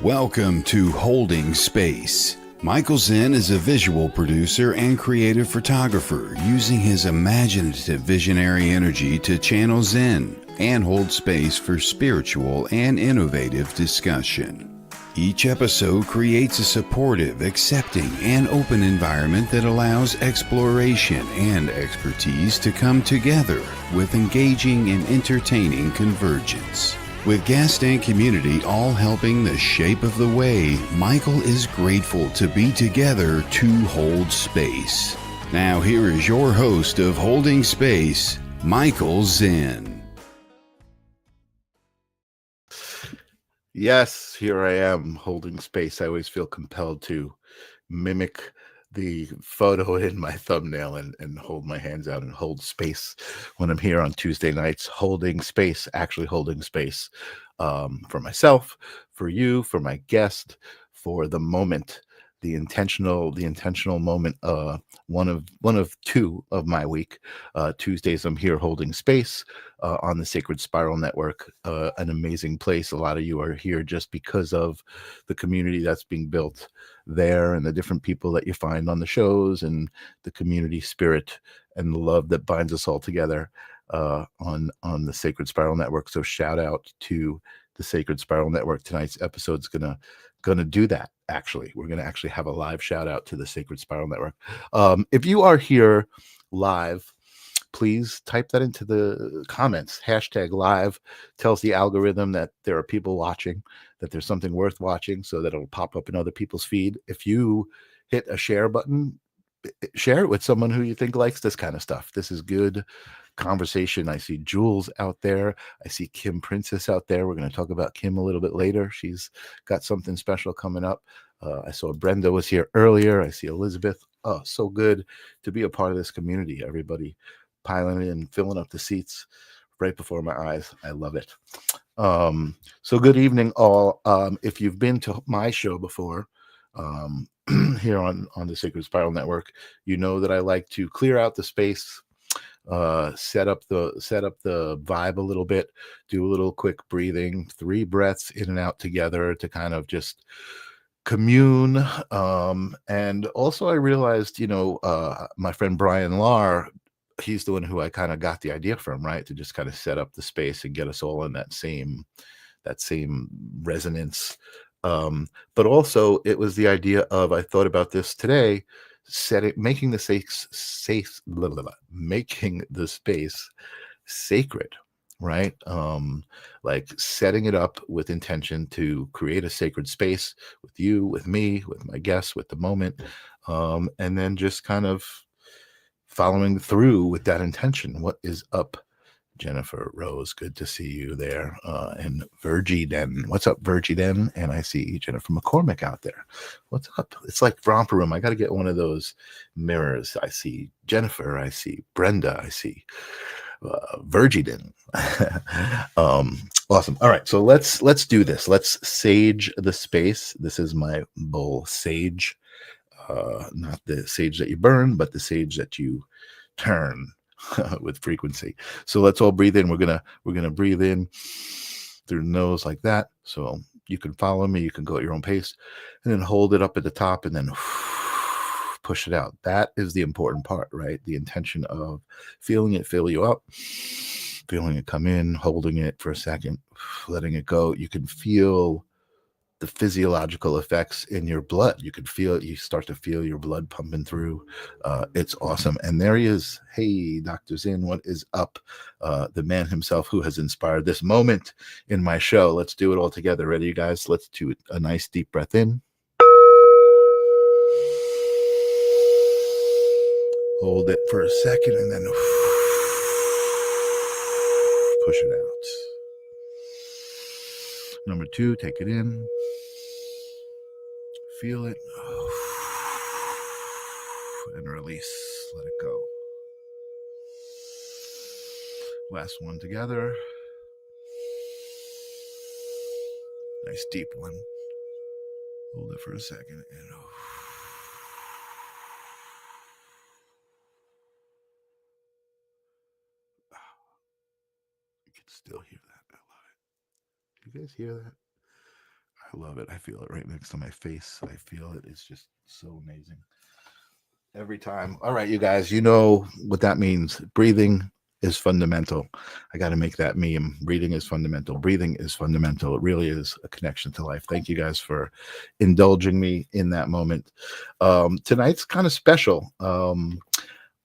Welcome to Holding Space. Michael Zen is a visual producer and creative photographer using his imaginative visionary energy to channel Zen and hold space for spiritual and innovative discussion. Each episode creates a supportive, accepting, and open environment that allows exploration and expertise to come together with engaging and entertaining convergence. With guest and community all helping the shape of the way, Michael is grateful to be together to hold space. Now here is your host of Holding Space, Michael Zen. Yes, here I am holding space. I always feel compelled to mimic the photo in my thumbnail and hold my hands out and hold space when I'm here on Tuesday nights, holding space, actually holding space for myself, for you, for my guest, for the moment, the intentional moment. One of two of my week. Tuesdays I'm here holding space on the Sacred Spiral Network, an amazing place. A lot of you are here just because of the community that's being built there and the different people that you find on the shows and the community spirit and the love that binds us all together on the Sacred Spiral Network. So shout out to the Sacred Spiral Network. Tonight's episode's gonna do that. Actually, we're gonna actually have a live shout out to the Sacred Spiral Network. If you are here live, please type that into the comments. Hashtag live tells the algorithm that there are people watching, that there's something worth watching, so that it'll pop up in other people's feed. If you hit a share button, share it with someone who you think likes this kind of stuff. This is good conversation. I see Jules out there. I see Kim Princess out there. We're going to talk about Kim a little bit later. She's got something special coming up. I saw Brenda was here earlier. I see Elizabeth. Oh, so good to be a part of this community. Everybody piling in, filling up the seats right before my eyes. I love it. So good evening, all. If you've been to my show before, here on the Sacred Spiral Network, you know that I like to clear out the space, set up the vibe a little bit, do a little quick breathing, 3 breaths in and out together to kind of just commune. And also I realized, my friend Brian Lahr, he's the one who I kind of got the idea from, right? To just kind of set up the space and get us all in that same resonance. But also it was the idea of, I thought about this today, making the space sacred, right? Like setting it up with intention to create a sacred space with you, with me, with my guests, with the moment, and then just kind of following through with that intention. What is up, Jennifer Rose? Good to see you there. And Virgie Den. What's up, Virgie Den? And I see Jennifer McCormick out there. What's up? It's like Romper Room. I got to get one of those mirrors. I see Jennifer. I see Brenda. I see Virgie Den. Awesome. All right. So let's do this. Let's sage the space. This is my bowl sage. Not the sage that you burn, but the sage that you turn with frequency. So let's all breathe in. We're gonna breathe in through the nose like that. So you can follow me. You can go at your own pace, and then hold it up at the top, and then push it out. That is the important part, right? The intention of feeling it fill you up, feeling it come in, holding it for a second, letting it go. You can feel the physiological effects in your blood. You start to feel your blood pumping through. It's awesome. And there he is. Hey, Dr. Zen, what is up? The man himself who has inspired this moment in my show. Let's do it all together. Ready, you guys? Let's do a nice deep breath in. Hold it for a second and then push it out. Number 2, take it in. Feel it. And release. Let it go. Last one together. Nice deep one. Hold it for a second. And you can still hear that. I love it. You guys hear that? I I love it. I feel it right next to my face. I feel it. It's just so amazing. Every time. All right, you guys, you know what that means. Breathing is fundamental. I got to make that meme. Breathing is fundamental. Breathing is fundamental. It really is a connection to life. Thank you guys for indulging me in that moment. Tonight's kind of special.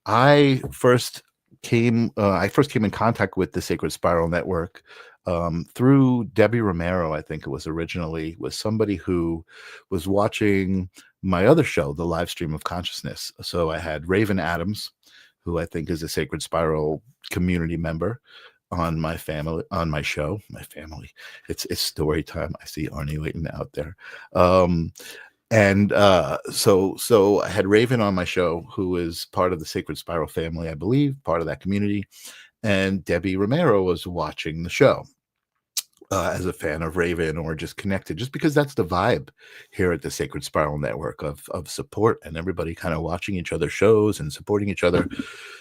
I first came in contact with the Sacred Spiral Network through Debbie Romero. I think it was originally was somebody who was watching my other show, the Live Stream of Consciousness. So I had Raven Adams, who I think is a Sacred Spiral community member, on my show. My family. It's story time. I see Arnie waiting out there. And so I had Raven on my show, who is part of the Sacred Spiral family, I believe, part of that community. And Debbie Romero was watching the show as a fan of Raven, or just connected, just because that's the vibe here at the Sacred Spiral Network of support and everybody kind of watching each other's shows and supporting each other.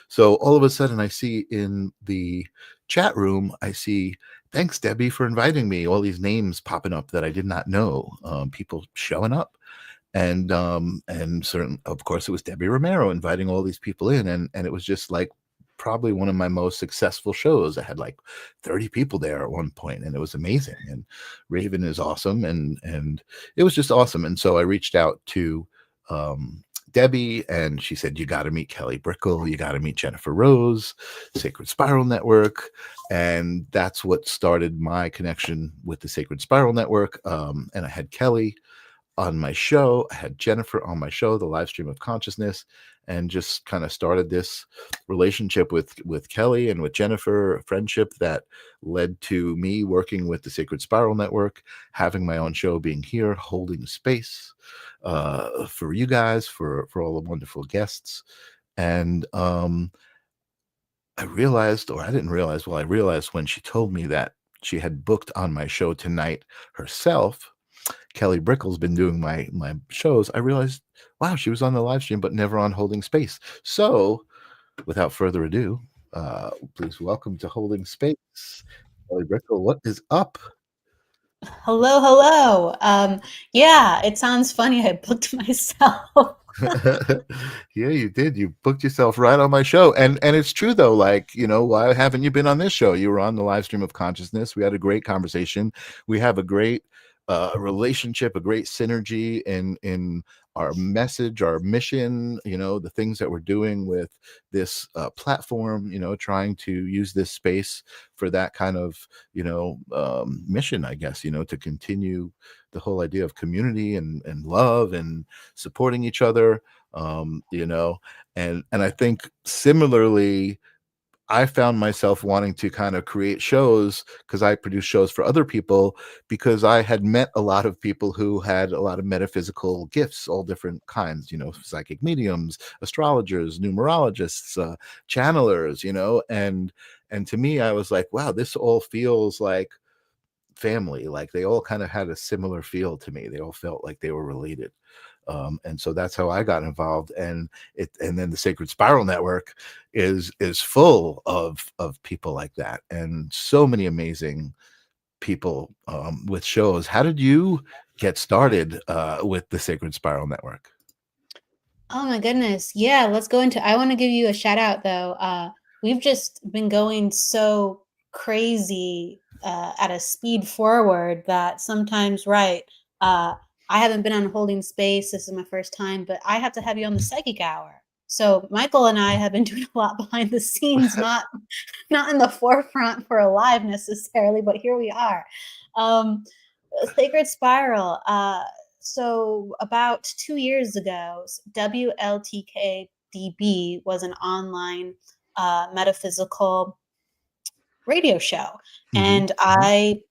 So all of a sudden I see in the chat room, I see, thanks Debbie for inviting me, all these names popping up that I did not know, people showing up. And certain, of course, it was Debbie Romero inviting all these people in, and it was just like probably one of my most successful shows. I had like 30 people there at one point, and it was amazing. And Raven is awesome, and it was just awesome. And so I reached out to Debbie, and she said, you got to meet Kelly Brickel, you got to meet Jennifer Rose, Sacred Spiral Network. And that's what started my connection with the Sacred Spiral Network. And I had Kelly on my show. I had Jennifer on my show, the Live Stream of Consciousness, and just kind of started this relationship with Kelly and with Jennifer, a friendship that led to me working with the Sacred Spiral Network, having my own show, being here, holding space for you guys, for all the wonderful guests. And I realized, or I didn't realize, well, I realized when she told me that she had booked on my show tonight herself. Kelly Brickel's been doing my shows. I realized, wow, she was on the live stream, but never on Holding Space. So, without further ado, please welcome to Holding Space, Kelly Brickel. What is up? Hello. Yeah, it sounds funny. I booked myself. Yeah, you did. You booked yourself right on my show. And it's true though, like, you know, why haven't you been on this show? You were on the Live Stream of Consciousness. We had a great conversation. We have a great relationship, a great synergy in our message, our mission, you know, the things that we're doing with this platform, you know, trying to use this space for that kind of, you know, mission, I guess, you know, to continue the whole idea of community and love and supporting each other, you know, and I think similarly, I found myself wanting to kind of create shows, because I produce shows for other people, because I had met a lot of people who had a lot of metaphysical gifts, all different kinds, you know, psychic mediums, astrologers, numerologists, channelers, you know, and to me, I was like, wow, this all feels like family. Like they all kind of had a similar feel to me. They all felt like they were related. And so that's how I got involved. And then the Sacred Spiral Network is full of people like that, and so many amazing people with shows. How did you get started with the Sacred Spiral Network? Oh my goodness. Yeah, let's go into, I want to give you a shout out though. We've just been going so crazy at a speed forward that sometimes, right, I haven't been on Holding Space. This is my first time, but I have to have you on the Psychic Hour. So Michael and I have been doing a lot behind the scenes, not in the forefront for a live necessarily, but here we are. Sacred Spiral. So about 2 years ago, WLTKDB was an online metaphysical radio show. And I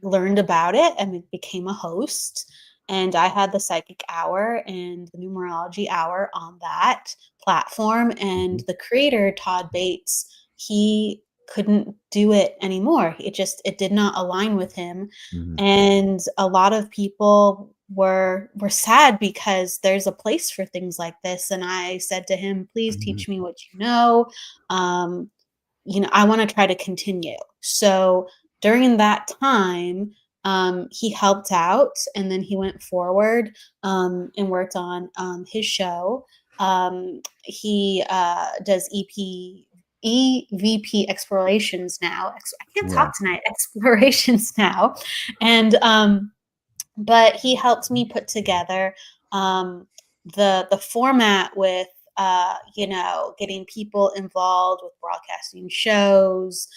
learned about it and became a host. And I had the Psychic Hour and the Numerology Hour on that platform. And the creator, Todd Bates, he couldn't do it anymore. It did not align with him. And a lot of people were sad, because there's a place for things like this. And I said to him, please teach me what you know. You know, I want to try to continue. So during that time, he helped out, and then he went forward and worked on his show. He does EVP explorations now. I can't Right. talk tonight. Explorations now, and but he helped me put together the format with getting people involved with broadcasting shows,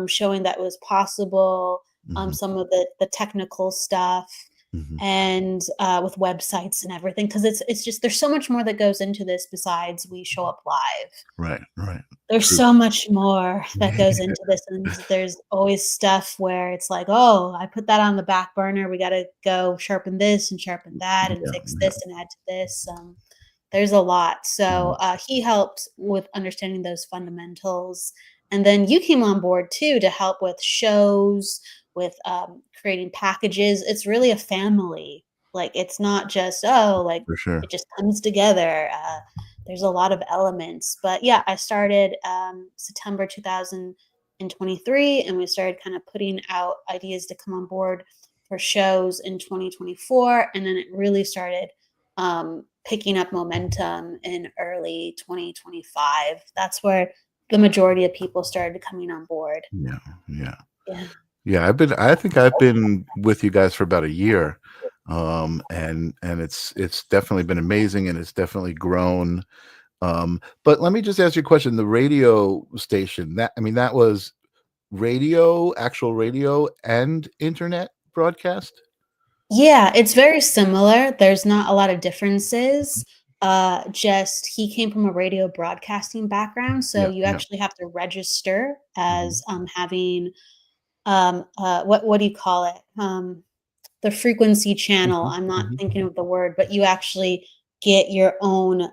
showing that it was possible, Mhm. some of the technical stuff, Mhm. and with websites and everything, because it's just there's so much more that goes into this besides we show up live. Right. Right. There's True. so much more that goes into this, and there's always stuff where it's like, "Oh, I put that on the back burner. We gotta go sharpen this and sharpen that and Yeah. fix Yeah. this and add to this." There's a lot. So, Mhm. he helped with understanding those fundamentals, and then you came on board too to help with shows, with, creating packages. It's really a family. Like, it's not just, "Oh, like, For sure. it just comes together." There's a lot of elements. But yeah, I started September 2023, and we started kind of putting out ideas to come on board for shows in 2024. And then it really started picking up momentum in early 2025. That's where the majority of people started coming on board. Yeah. Yeah. Yeah. Yeah. I think I've been with you guys for about a year. And it's definitely been amazing, and it's definitely grown. But let me just ask you a question. The radio station, that was radio, actual radio and internet broadcast? Yeah, it's very similar. There's not a lot of differences. Just he came from a radio broadcasting background, so Yeah. you Yeah. actually have to register Mhm. as having what do you call it? The frequency channel. Mhm. I'm not Mhm. thinking of the word, but you actually get your own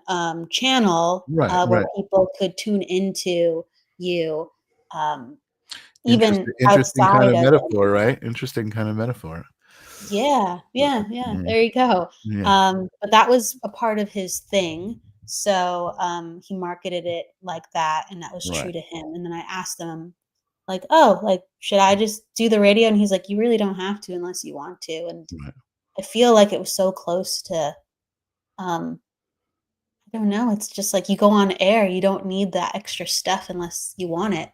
channel Right. where Right. people could tune into you, um, even Interesting kind outside of of it. metaphor, right? Interesting kind of metaphor. Yeah, yeah, yeah, Yeah. there you go. Yeah. But that was a part of his thing, so, he marketed it like that, and that was true Right. to him, and then I asked him, like, "Oh, like, should I just do the radio?" And he's like, "You really don't have to unless you want to," and Right. I feel like it was so close to, um, I don't know, it's just like you go on air, you don't need that extra stuff unless you want it.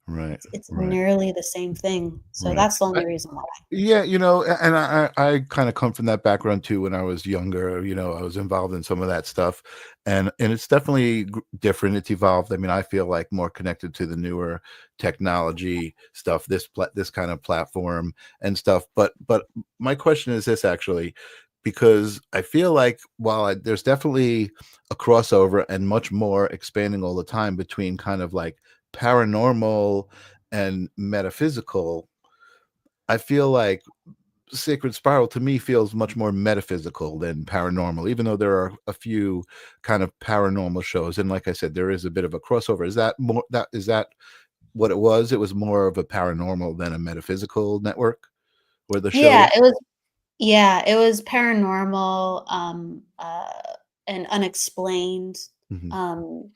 Right. It's Right. nearly the same thing, so Right. that's the only reason why. Yeah, and I kind of come from that background too. When I was younger, I was involved in some of that stuff, and it's definitely different. It's evolved. I mean, I feel like more connected to the newer technology stuff, this kind of platform and stuff. But my question is this actually, because I feel like while there's definitely a crossover and much more expanding all the time between kind of like paranormal and metaphysical. I feel like Sacred Spiral to me feels much more metaphysical than paranormal, even though there are a few kind of paranormal shows. And like I said, there is a bit of a crossover. Is that what it was? It was more of a paranormal than a metaphysical network where the show. Yeah, it was yeah, it was paranormal, and unexplained, Mhm, um,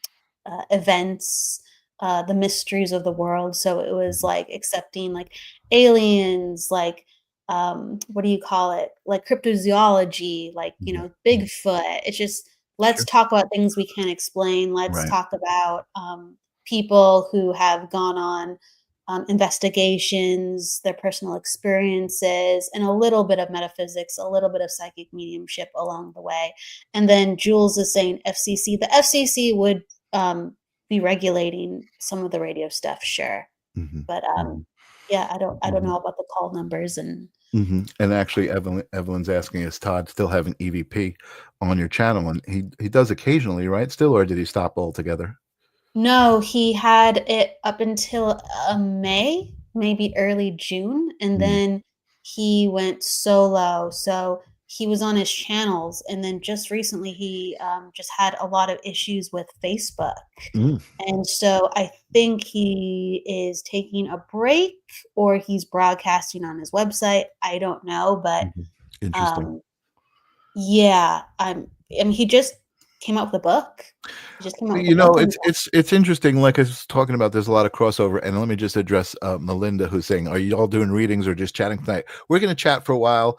events, the mysteries of the world, so it was, mhm, like, accepting, like, aliens, like, what do you call it? Like, cryptozoology, like, mhm. Bigfoot. It's just, let's Sure. talk about things we can't explain, let's Right. talk about, people who have gone on investigations, their personal experiences, and a little bit of metaphysics, a little bit of psychic mediumship along the way. And then Jules is saying FCC. The FCC would be regulating some of the radio stuff, sure, Mhm, but mhm, yeah, I don't mhm, know about the call numbers and. mhm. And actually, Evelyn's asking, is Todd still having EVP on your channel? And he does occasionally, right? Still, or did he stop altogether? No, he had it up until, May, maybe early June, and Mm, then he went solo, so he was on his channels, and then just recently, he, just had a lot of issues with Facebook, mm, and so I think he is taking a break or he's broadcasting on his website, I don't know, but, mhm. Interesting. um, yeah, I mean, he just came out with a book. He just came out with a You know, book on it's interesting. Like I was talking about, there's a lot of crossover. And let me just address Melinda, who's saying, "Are you all doing readings or just chatting tonight?" We're going to chat for a while.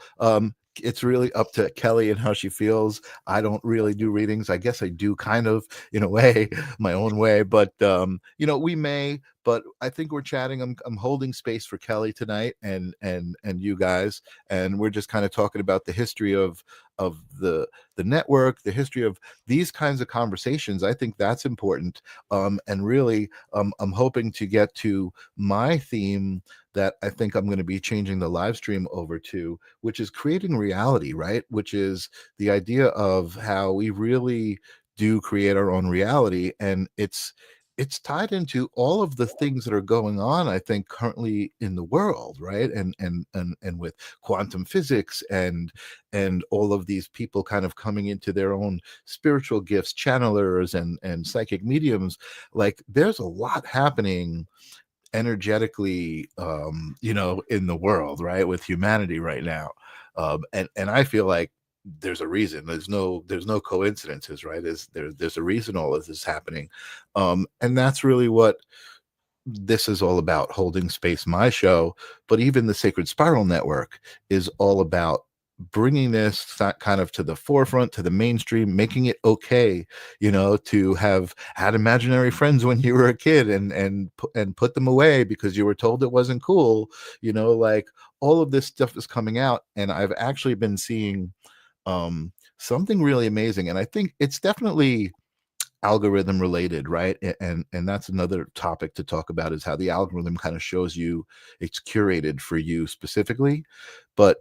It's really up to Kelly and how she feels. I don't really do readings. I guess I do kind of in a way, my own way. But you know, we may. But I think we're chatting. I'm holding space for Kelly tonight and you guys, and we're just kind of talking about the history of the network, the history of these kinds of conversations. I think that's important. And really, I'm hoping to get to my theme that I think I'm going to be changing the live stream over to, which is creating reality, right? Which is the idea of how we really do create our own reality. And it's tied into all of the things that are going on, I think, currently in the world, right? And with quantum physics and all of these people kind of coming into their own spiritual gifts, channelers and psychic mediums. Like there's a lot happening energetically, you know, in the world, right, with humanity right now. And I feel like there's a reason. There's no coincidences, right? There's a reason all of this is happening. And that's really what this is all about. Holding Space, my show, but even the Sacred Spiral Network is all about bringing this kind of to the forefront, to the mainstream, making it okay, you know, to have had imaginary friends when you were a kid and put them away because you were told it wasn't cool, you know, like all of this stuff is coming out. And I've actually been seeing something really amazing, and I think it's definitely algorithm related, right? And that's another topic to talk about, is how the algorithm kind of shows you it's curated for you specifically, but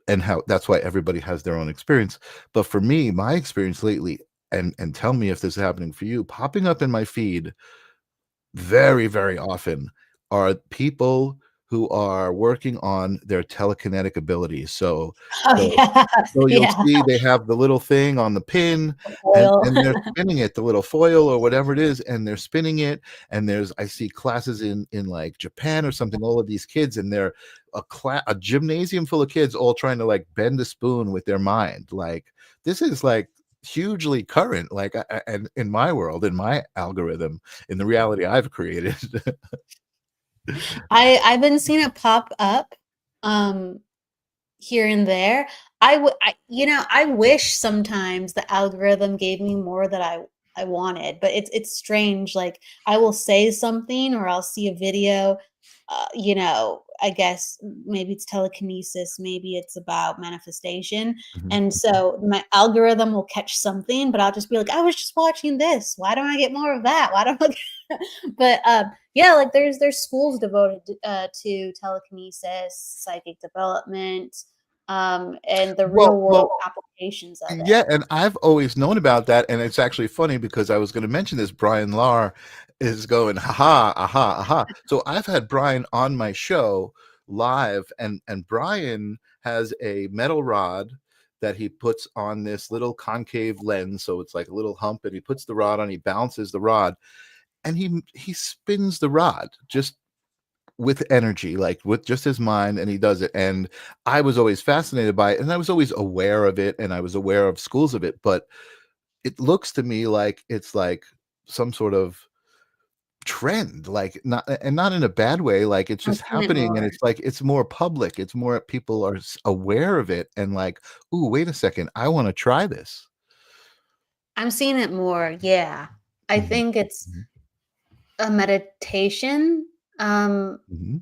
and how that's why everybody has their own experience. But for me, my experience lately, and tell me if this is happening for you, popping up in my feed very, very often are people who are working on their telekinetic abilities. Oh, So yeah. so you'll Yeah. see they have the little thing on the pin, Foil. and they're spinning it, the little foil or whatever it is, and they're spinning it. And I see classes in like Japan or something, all of these kids, and they're a gymnasium full of kids all trying to like bend a spoon with their mind. Like this is like hugely current, like and in my world, in my algorithm, in the reality I've created. I've been seeing it pop up here and there. You know, I wish sometimes the algorithm gave me more that I wanted, but it's strange. Like I will say something or I'll see a video, you know, I guess maybe it's telekinesis, maybe it's about manifestation. Mhm. And so my algorithm will catch something, but I'll just be like, I was just watching this. Why don't I get more of that? Why don't I but yeah, like there's schools devoted to telekinesis, psychic development, and the real world Well, applications of yeah, it. and I've always known about that, and it's actually funny because I was going to mention this. Brian Lahr is going, haha, aha, aha. So I've had Brian on my show live, and Brian has a metal rod that he puts on this little concave lens, so it's like a little hump, and he puts the rod on, he bounces the rod, and he spins the rod just with energy, like with just his mind, and he does it. And I was always fascinated by it, and I was always aware of it, and I was aware of schools of it, but it looks to me like it's like some sort of trend, like not in a bad way, like it's I'm just seeing it happening, and more. it's like it's more public, it's more people are aware of it, and like, ooh, wait a second, I want to try this. I'm seeing it more. Yeah. I Mhm, think it's mhm, a meditation, mhm,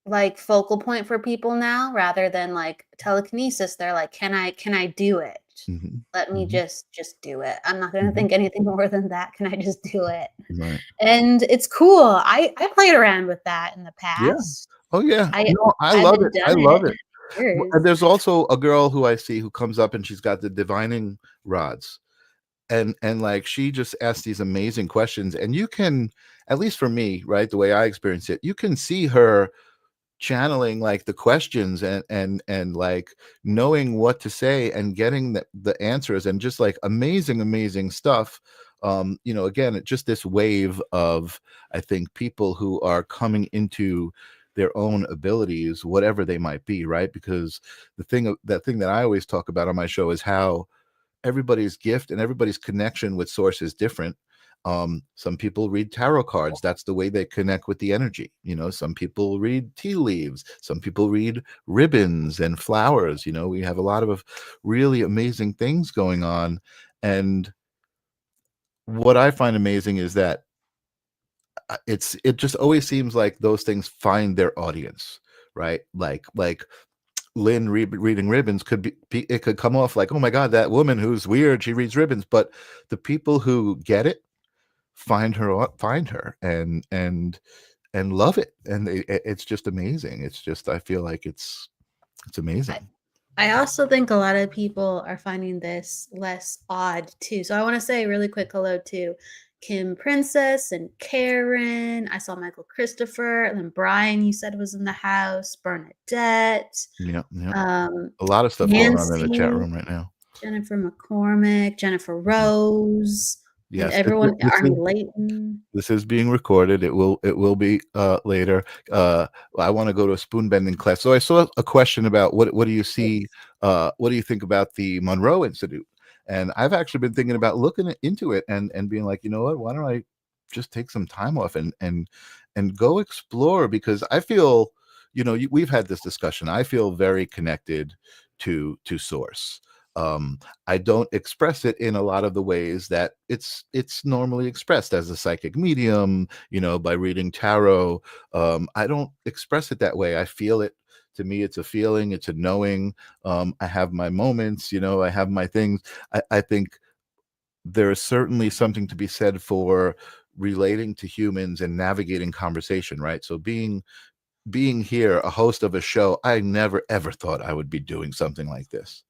like focal point for people now rather than like telekinesis. They're like, can I do it? mhm, Let me mhm, just do it. I'm not gonna mhm. think anything more than that. Can I just do it? Right. And it's cool. I played around with that in the Yeah. past. Oh yeah. I No, I I love haven't it. I done love it it. in And years. there's also a girl who I see who comes up and she's got the divining rods. And like she just asks these amazing questions. And you can, at least for me, right, the way I experience it, you can see her channeling like the questions and like knowing what to say and getting the answers, and just like amazing stuff. You know, again, just this wave of, I think, people who are coming into their own abilities, whatever they might be, right? Because that thing that I always talk about on my show is how everybody's gift and everybody's connection with source is different. Some people read tarot cards. That's the way they connect with the energy. You know, some people read tea leaves. Some people read ribbons and flowers. You know, we have a lot of really amazing things going on. And what I find amazing is that it just always seems like those things find their audience, right? Like Lynn reading ribbons could be it could come off like, oh my God, that woman who's weird, she reads ribbons. But the people who get it find her and love it, and it's just amazing. It's just, I feel like it's amazing. I also think a lot of people are finding this less odd too. So I want to say a really quick hello to Kim Princess and Karen. I saw Michael Christopher, and then Brian, you said was in the house. Bernadette. Yeah. A lot of stuff going on in the chat room right now. Jennifer McCormick, Jennifer Rose. Yes, and everyone. Arnie Layton. This is being recorded. It will be later. I want to go to a spoon bending class. So I saw a question about what do you see? What do you think about the Monroe Institute? And I've actually been thinking about looking into it and being like, you know what? Why don't I just take some time off and go explore? Because I feel, you know, we've had this discussion. I feel very connected to source. I don't express it in a lot of the ways that it's normally expressed as a psychic medium, you know, by reading tarot. I don't express it that way. I feel it. To me, it's a feeling, it's a knowing. I have my moments, you know, I have my things. I think there is certainly something to be said for relating to humans and navigating conversation, right? So being here, a host of a show, I never ever thought I would be doing something like this.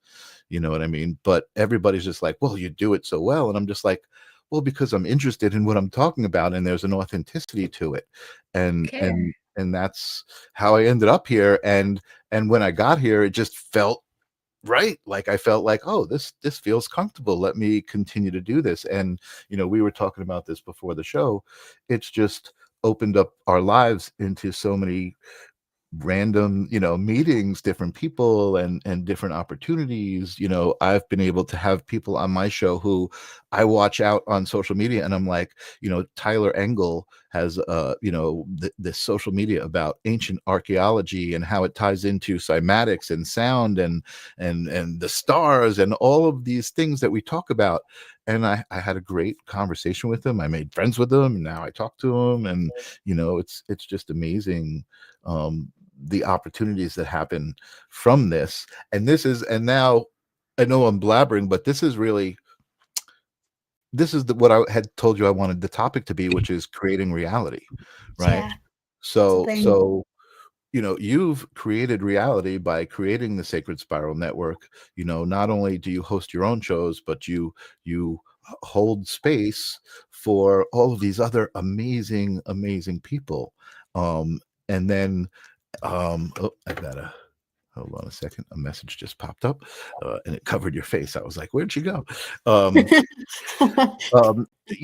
You know what I mean? But everybody's just like, well, you do it so well. And I'm just like, well, because I'm interested in what I'm talking about, and there's an authenticity to it. And that's how I ended up here. And when I got here, it just felt right. Like I felt like, oh, this feels comfortable. Let me continue to do this. And, you know, we were talking about this before the show. It's just opened up our lives into so many random, you know, meetings, different people and different opportunities. You know, I've been able to have people on my show who I watch out on social media, and I'm like, you know, Tyler Engel has you know, this social media about ancient archaeology and how it ties into cymatics and sound and the stars and all of these things that we talk about. And I had a great conversation with him. I made friends with him, and now I talk to him, and you know, it's just amazing, the opportunities that happen from this. And now I know I'm blabbering, but this is what I had told you I wanted the topic to be, which is creating reality, right? Yeah. So you know, you've created reality by creating the Sacred Spiral Network. You know, not only do you host your own shows, but you hold space for all of these other amazing people. And then oh, I gotta hold on a second. A message just popped up, and it covered your face. I was like, "Where'd she go?" You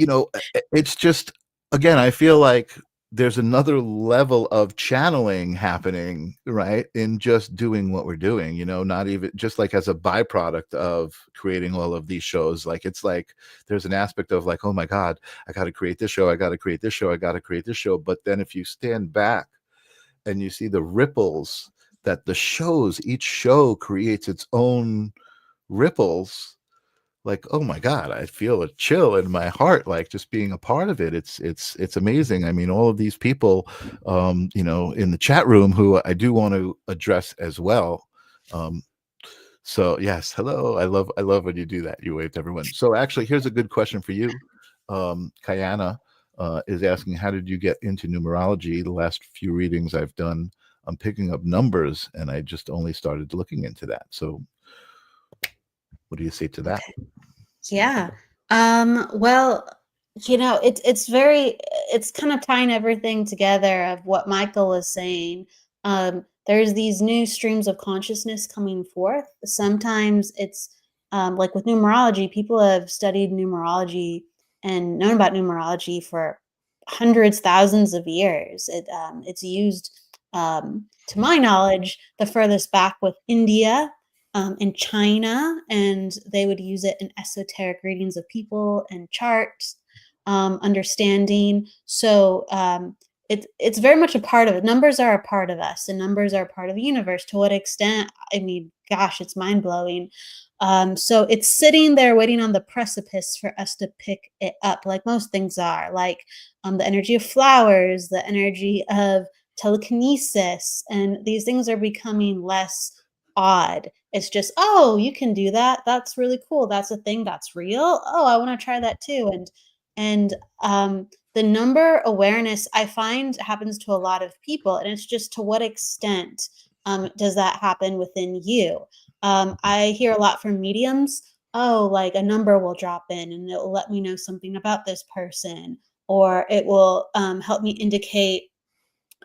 know, it's just, again, I feel like there's another level of channeling happening, right? In just doing what we're doing, you know, not even just like as a byproduct of creating all of these shows. Like, it's like there's an aspect of like, oh my God, I got to create this show. I got to create this show. I got to create this show. But then if you stand back and you see the ripples that each show creates its own ripples, like, oh my God, I feel a chill in my heart, like just being a part of it. It's amazing. I mean, all of these people, you know, in the chat room who I do want to address as well. So yes, hello. I love when you do that. You wave to everyone. So actually, here's a good question for you. Kayana is asking, how did you get into numerology? The last few readings I've done, I'm picking up numbers, and I just only started looking into that. So what do you say to that? Yeah. Well, you know, it's kind of tying everything together of what Michael is saying. There's these new streams of consciousness coming forth. Sometimes it's like with numerology, people have studied numerology and known about numerology for hundreds, thousands of years. It's used, to my knowledge, the furthest back with India. in China, and they would use it in esoteric readings of people and charts, understanding. So it's very much a part of it. Numbers are a part of us, and numbers are a part of the universe. To what extent? I mean, gosh, it's mind blowing. So it's sitting there waiting on the precipice for us to pick it up, like most things are, like the energy of flowers, the energy of telekinesis, and these things are becoming less odd. It's just, oh, you can do that. That's really cool. That's a thing. That's real. Oh, I want to try that too. And the number awareness I find happens to a lot of people, and it's just to what extent does that happen within you? I hear a lot from mediums. Oh, like a number will drop in and it will let me know something about this person, or it will help me indicate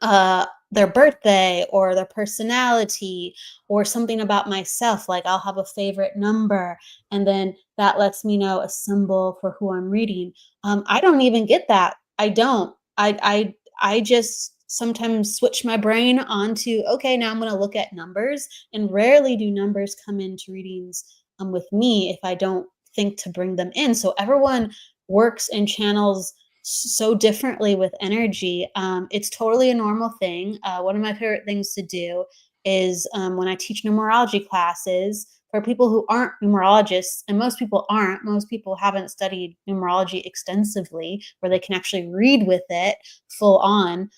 their birthday or their personality or something about myself. Like I'll have a favorite number, and then that lets me know a symbol for who I'm reading. I don't even get that. I don't. I just sometimes switch my brain onto, okay, now I'm going to look at numbers, and rarely do numbers come into readings with me if I don't think to bring them in. So everyone works and channels so differently with energy. It's totally a normal thing. One of my favorite things to do is when I teach numerology classes for people who aren't numerologists, and most people aren't, most people haven't studied numerology extensively where they can actually read with it full on.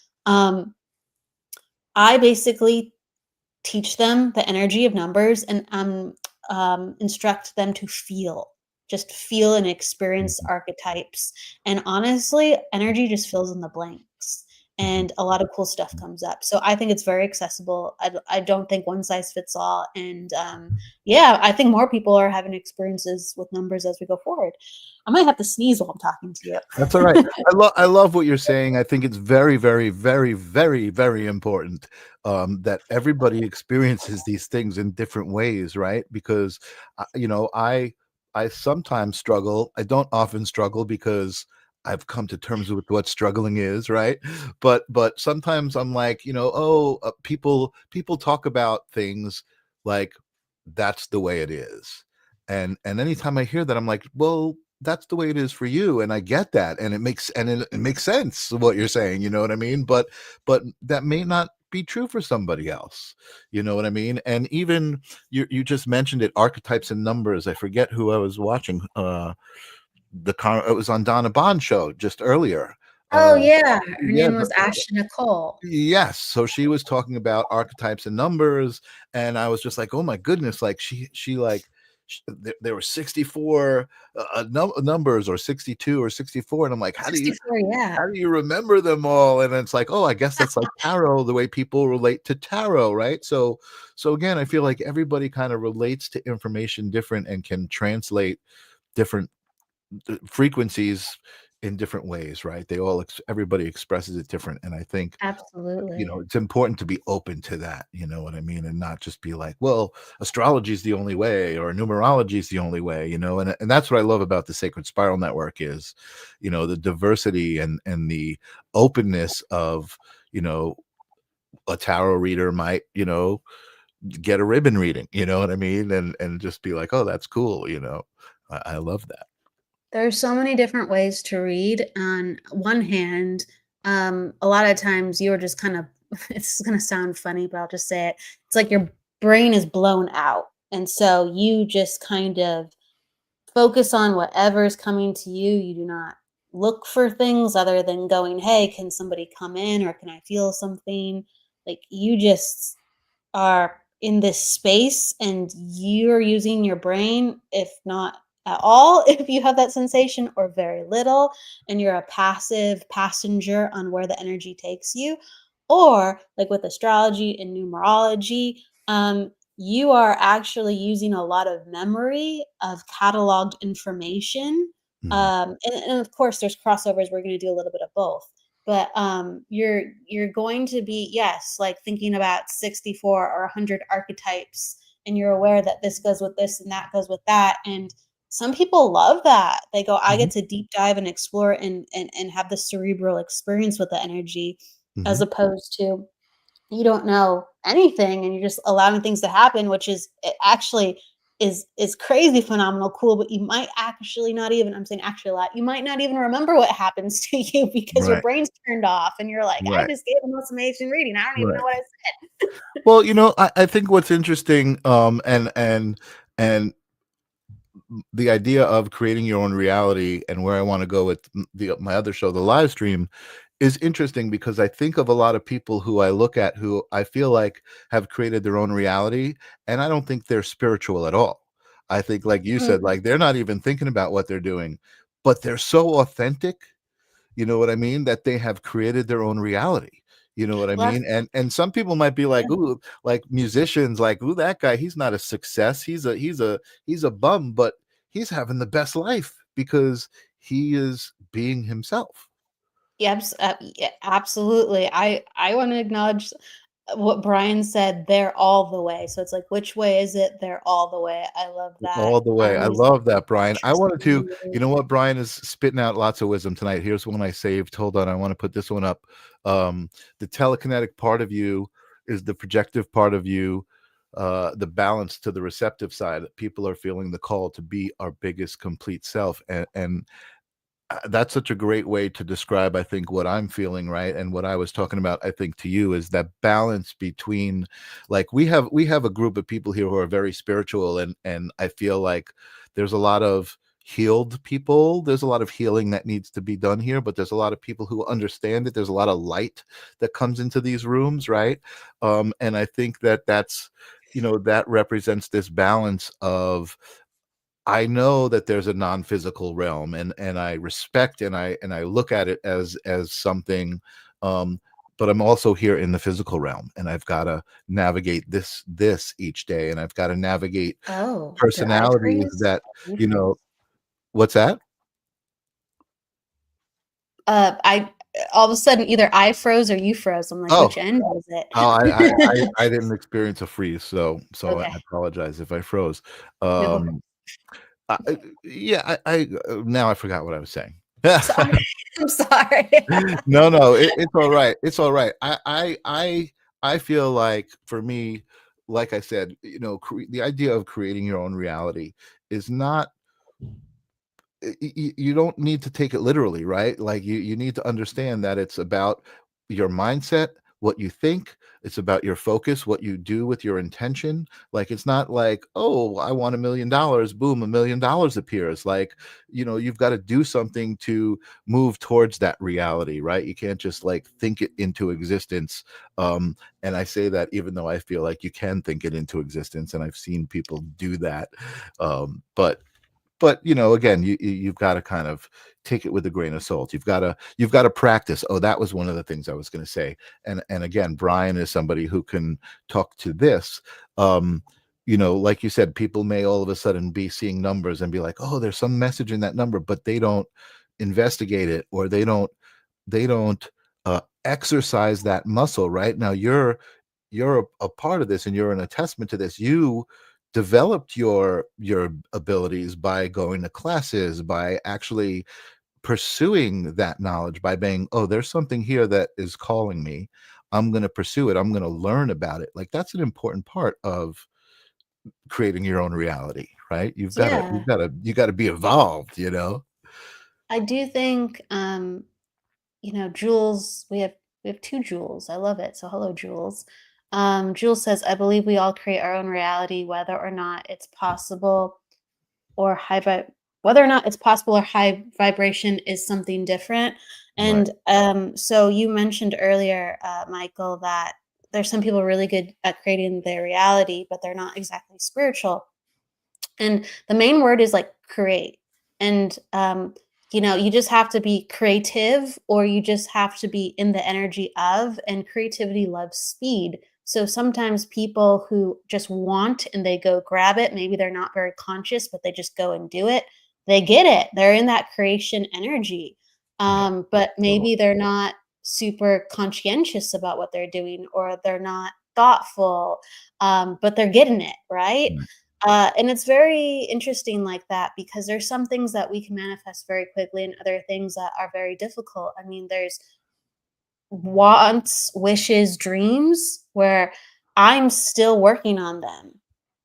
I basically teach them the energy of numbers and instruct them to just feel and experience Mhm. archetypes. And honestly, energy just fills in the blanks, Mhm. and a lot of cool stuff comes up. So I think it's very accessible. I don't think one size fits all. And yeah, I think more people are having experiences with numbers as we go forward. I might have to sneeze while I'm talking to you. That's all right. I love what you're saying. I think it's very, very, very, very, very important that everybody experiences these things in different ways, right? Because I sometimes struggle. I don't often struggle because I've come to terms with what struggling is, right? But sometimes I'm like, people talk about things like that's the way it is, and anytime I hear that, I'm like, well, that's the way it is for you, and I get that, and it makes sense what you're saying, you know what I mean? But that may not be true for somebody else, you know what I mean? And even you just mentioned it, archetypes and numbers. I forget who I was watching. It was on Donna Bond show just earlier. Oh, Uh, yeah. Her yeah, name was Asha Nicole. yes. So she was talking about archetypes and numbers, and I was just like, oh my goodness, like she like there were 64 numbers, or 62 or 64, and I'm like, 64, yeah. how do you remember them all? And it's like, oh, I guess that's like tarot, the way people relate to tarot, right? So again, I feel like everybody kind of relates to information different and can translate different frequencies in different ways, right? Everybody expresses it different, and I think Absolutely. it's important to be open to that, you know what I mean, and not just be like, well, astrology is the only way, or numerology is the only way, and that's what I love about the Sacred Spiral Network is, the diversity and the openness of, a tarot reader might, get a ribbon reading, you know what I mean, and just be like, oh, that's cool, I love that. There's so many different ways to read. On one hand, a lot of times you're just kind of, it's going to sound funny, but I'll just say it. It's like your brain is blown out. And so you just kind of focus on whatever is coming to you. You do not look for things other than going, hey, can somebody come in or can I feel something? Like you just are in this space and you're using your brain, if not at all, if you have that sensation, or very little, and you're a passive passenger on where the energy takes you. Or like with astrology and numerology, you are actually using a lot of memory of cataloged information. Mhm. And of course there's crossovers. We're going to do a little bit of both, but you're going to be, yes, like thinking about 64 or 100 archetypes, and you're aware that this goes with this and that goes with that. And some people love that. They go, I Mhm. get to deep dive and explore and have the cerebral experience with the energy, as Mhm. opposed to you don't know anything and you're just allowing things to happen, which is it actually is crazy phenomenal cool, but you might actually not even, I'm saying actually a lot, you might not even remember what happens to you because your Right. brain's turned off and you're like, I Right. just gave the most amazing reading. I don't even know Right. what I said. Well, I think what's interesting, and the idea of creating your own reality, and where I want to go with my other show, the live stream, is interesting because I think of a lot of people who I look at who I feel like have created their own reality, and I don't think they're spiritual at all. I think, like you said, Mhm. like they're not even thinking about what they're doing, but they're so authentic, you know what I mean, that they have created their own reality. You know what I Well, mean? And some people might be like, ooh, like musicians, like, ooh, that guy, he's not a success. He's a bum, but he's having the best life because he is being himself. yeah, absolutely. I want to acknowledge what Brian said, they're all the way. So it's like, which way is it? They're all the way. I love that. All the way. I There's love that, Brian. I wanted to, interesting. you know what, Brian is spitting out lots of wisdom tonight. Here's one I saved. Hold on. I want to put this one up. The telekinetic part of you is the projective part of you, the balance to the receptive side. People are feeling the call to be our biggest complete self. And that's such a great way to describe, I think, what I'm feeling, right? And what I was talking about, I think, to you, is that balance between, like, we have a group of people here who are very spiritual, and I feel like there's a lot of healed people. There's a lot of healing that needs to be done here, but there's a lot of people who understand it. There's a lot of light that comes into these rooms, right? And I think that that's, that represents this balance of, I know that there's a non-physical realm, and I respect, and I look at it as something, um but I'm also here in the physical realm, and I've got to navigate this each day, and I've got to navigate Oh, did I personalities freeze? that, You you know froze. what's that? I all of a sudden either I froze or you froze. I'm like, Oh, which end was oh, I I I it? I didn't experience a freeze, so I Okay. apologize if I froze. No, Um, yeah, now I forgot what I was saying. sorry. I'm sorry. No, no, it's all right. It's all right. I feel like, for me, like I said, the idea of creating your own reality is not. You don't need to take it literally, right? Like, you need to understand that it's about your mindset, what you think. It's about your focus, what you do with your intention. Like, it's not like, oh, I want $1 million, boom, $1 million appears. Like, you've got to do something to move towards that reality, right? You can't just, like, think it into existence. And I say that even though I feel like you can think it into existence, and I've seen people do that. But again, you've got to kind of take it with a grain of salt. You've got to practice. Oh, that was one of the things I was going to say. And again, Brian is somebody who can talk to this. Like you said, people may all of a sudden be seeing numbers and be like, oh, there's some message in that number, but they don't investigate it, or they don't exercise that muscle. Right now, you're a part of this, and you're an attestment to this. You developed your abilities by going to classes, by actually pursuing that knowledge, by being, oh, there's something here that is calling me. I'm going to pursue it. I'm going to learn about it. Like, that's an important part of creating your own reality, right? You've got to Yeah. you've got to you got to be evolved. I do think Jules, we have two Jules. I love it. So hello, Jules. Jules says, I believe we all create our own reality, or high vi- whether or not it's possible or high vibration is something different. Right. And so you mentioned earlier, Michael, that there's some people really good at creating their reality, but they're not exactly spiritual. And the main word is like create. And you just have to be creative, or you just have to be in the energy of, and creativity loves speed. So sometimes people who just want and they go grab it, maybe they're not very conscious, but they just go and do it. They get it. They're in that creation energy. Yeah. But So, maybe they're not super conscientious about what they're doing, or they're not thoughtful, but they're getting it, right? right. And it's very interesting like that, because there's some things that we can manifest very quickly and other things that are very difficult. I mean, there's wants, wishes, dreams where I'm still working on them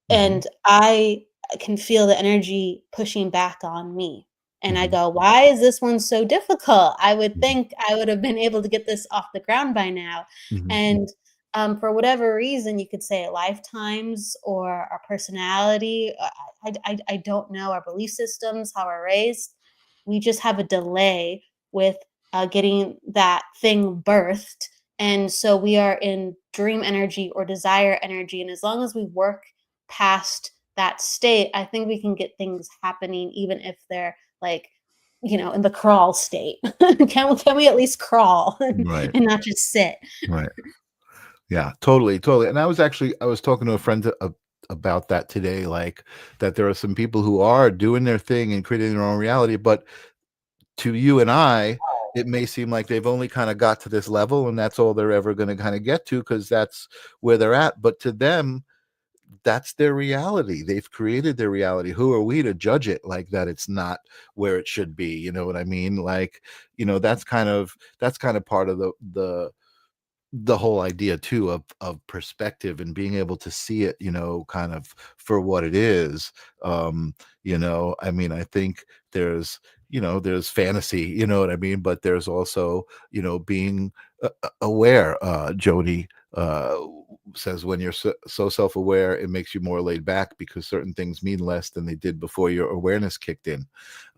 Mhm. and I can feel the energy pushing back on me. And I Mhm. go, why is this one so difficult? I would Mhm. think I would have been able to get this off the ground by now. Mhm. And for whatever reason, you could say lifetimes or our personality. I don't know our belief systems, how we're raised. We just have a delay with getting that thing birthed. And so we are in dream energy or desire energy. And as long as we work past that state, I think we can get things happening even if they're like, in the crawl state. Can we at least crawl Right. and not just sit? Right. Yeah, totally, totally. And I was talking to a friend about that today, like that there are some people who are doing their thing and creating their own reality, but to you and I, it may seem like they've only kind of got to this level and that's all they're ever going to kind of get to because that's where they're at. But to them, that's their reality. They've created their reality. Who are we to judge it like that? It's not where it should be. You know what I mean? Like, that's kind of part of the whole idea too of perspective and being able to see it, kind of for what it is. I mean, I think there's fantasy, you know what I mean, but there's also, being aware. Jody uh says when you're so self-aware, it makes you more laid back because certain things mean less than they did before your awareness kicked in.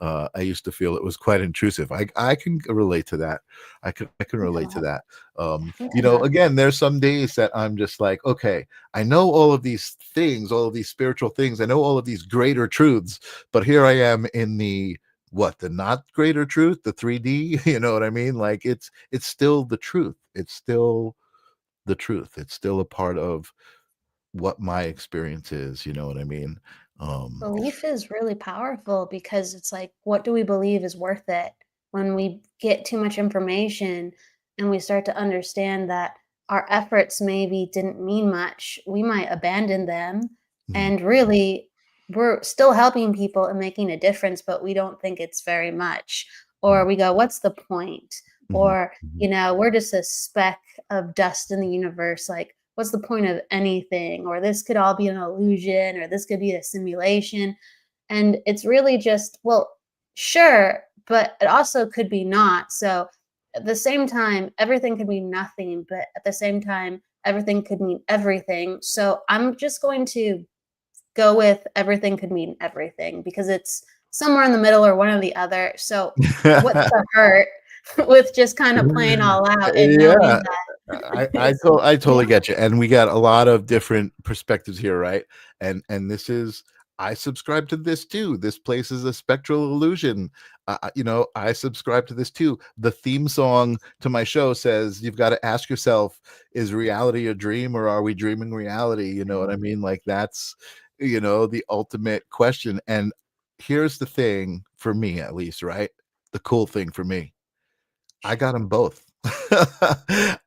I used to feel it was quite intrusive. I can relate to that. I can relate to that. I think I know. Again, there's some days that I'm just like, okay, I know all of these things, all of these spiritual things, I know all of these greater truths, but here I am in the not greater truth, the 3D, you know what I mean? Like it's still the truth. It's still the truth. It's still a part of what my experience is, you know what I mean? Um, Belief is really powerful because it's like, what do we believe is worth it? When we get too much information and we start to understand that our efforts maybe didn't mean much, we might abandon them. mhm, And really, we're still helping people and making a difference, but we don't think it's very much. mhm, Or we go, what's the point? mhm, Or, mhm. we're just a speck of dust in the universe. Like, what's the point of anything? Or this could all be an illusion, or this could be a simulation. And it's really just, well, sure, but it also could be not. So at the same time, everything could mean nothing, but at the same time, everything could mean everything. So I'm just going to go with everything could mean everything because it's somewhere in the middle or one or the other. So what's the hurt with just kind of playing all out and knowing Yeah, that I you totally get you, and we got a lot of different perspectives here, right? And this is I subscribe to this too. This place is a spectral illusion. I subscribe to this too. The theme song to my show says you've got to ask yourself, is reality a dream or are we dreaming reality? You know what I mean? Like that's the ultimate question. And here's the thing for me, at least, right? The cool thing for me, I got them both.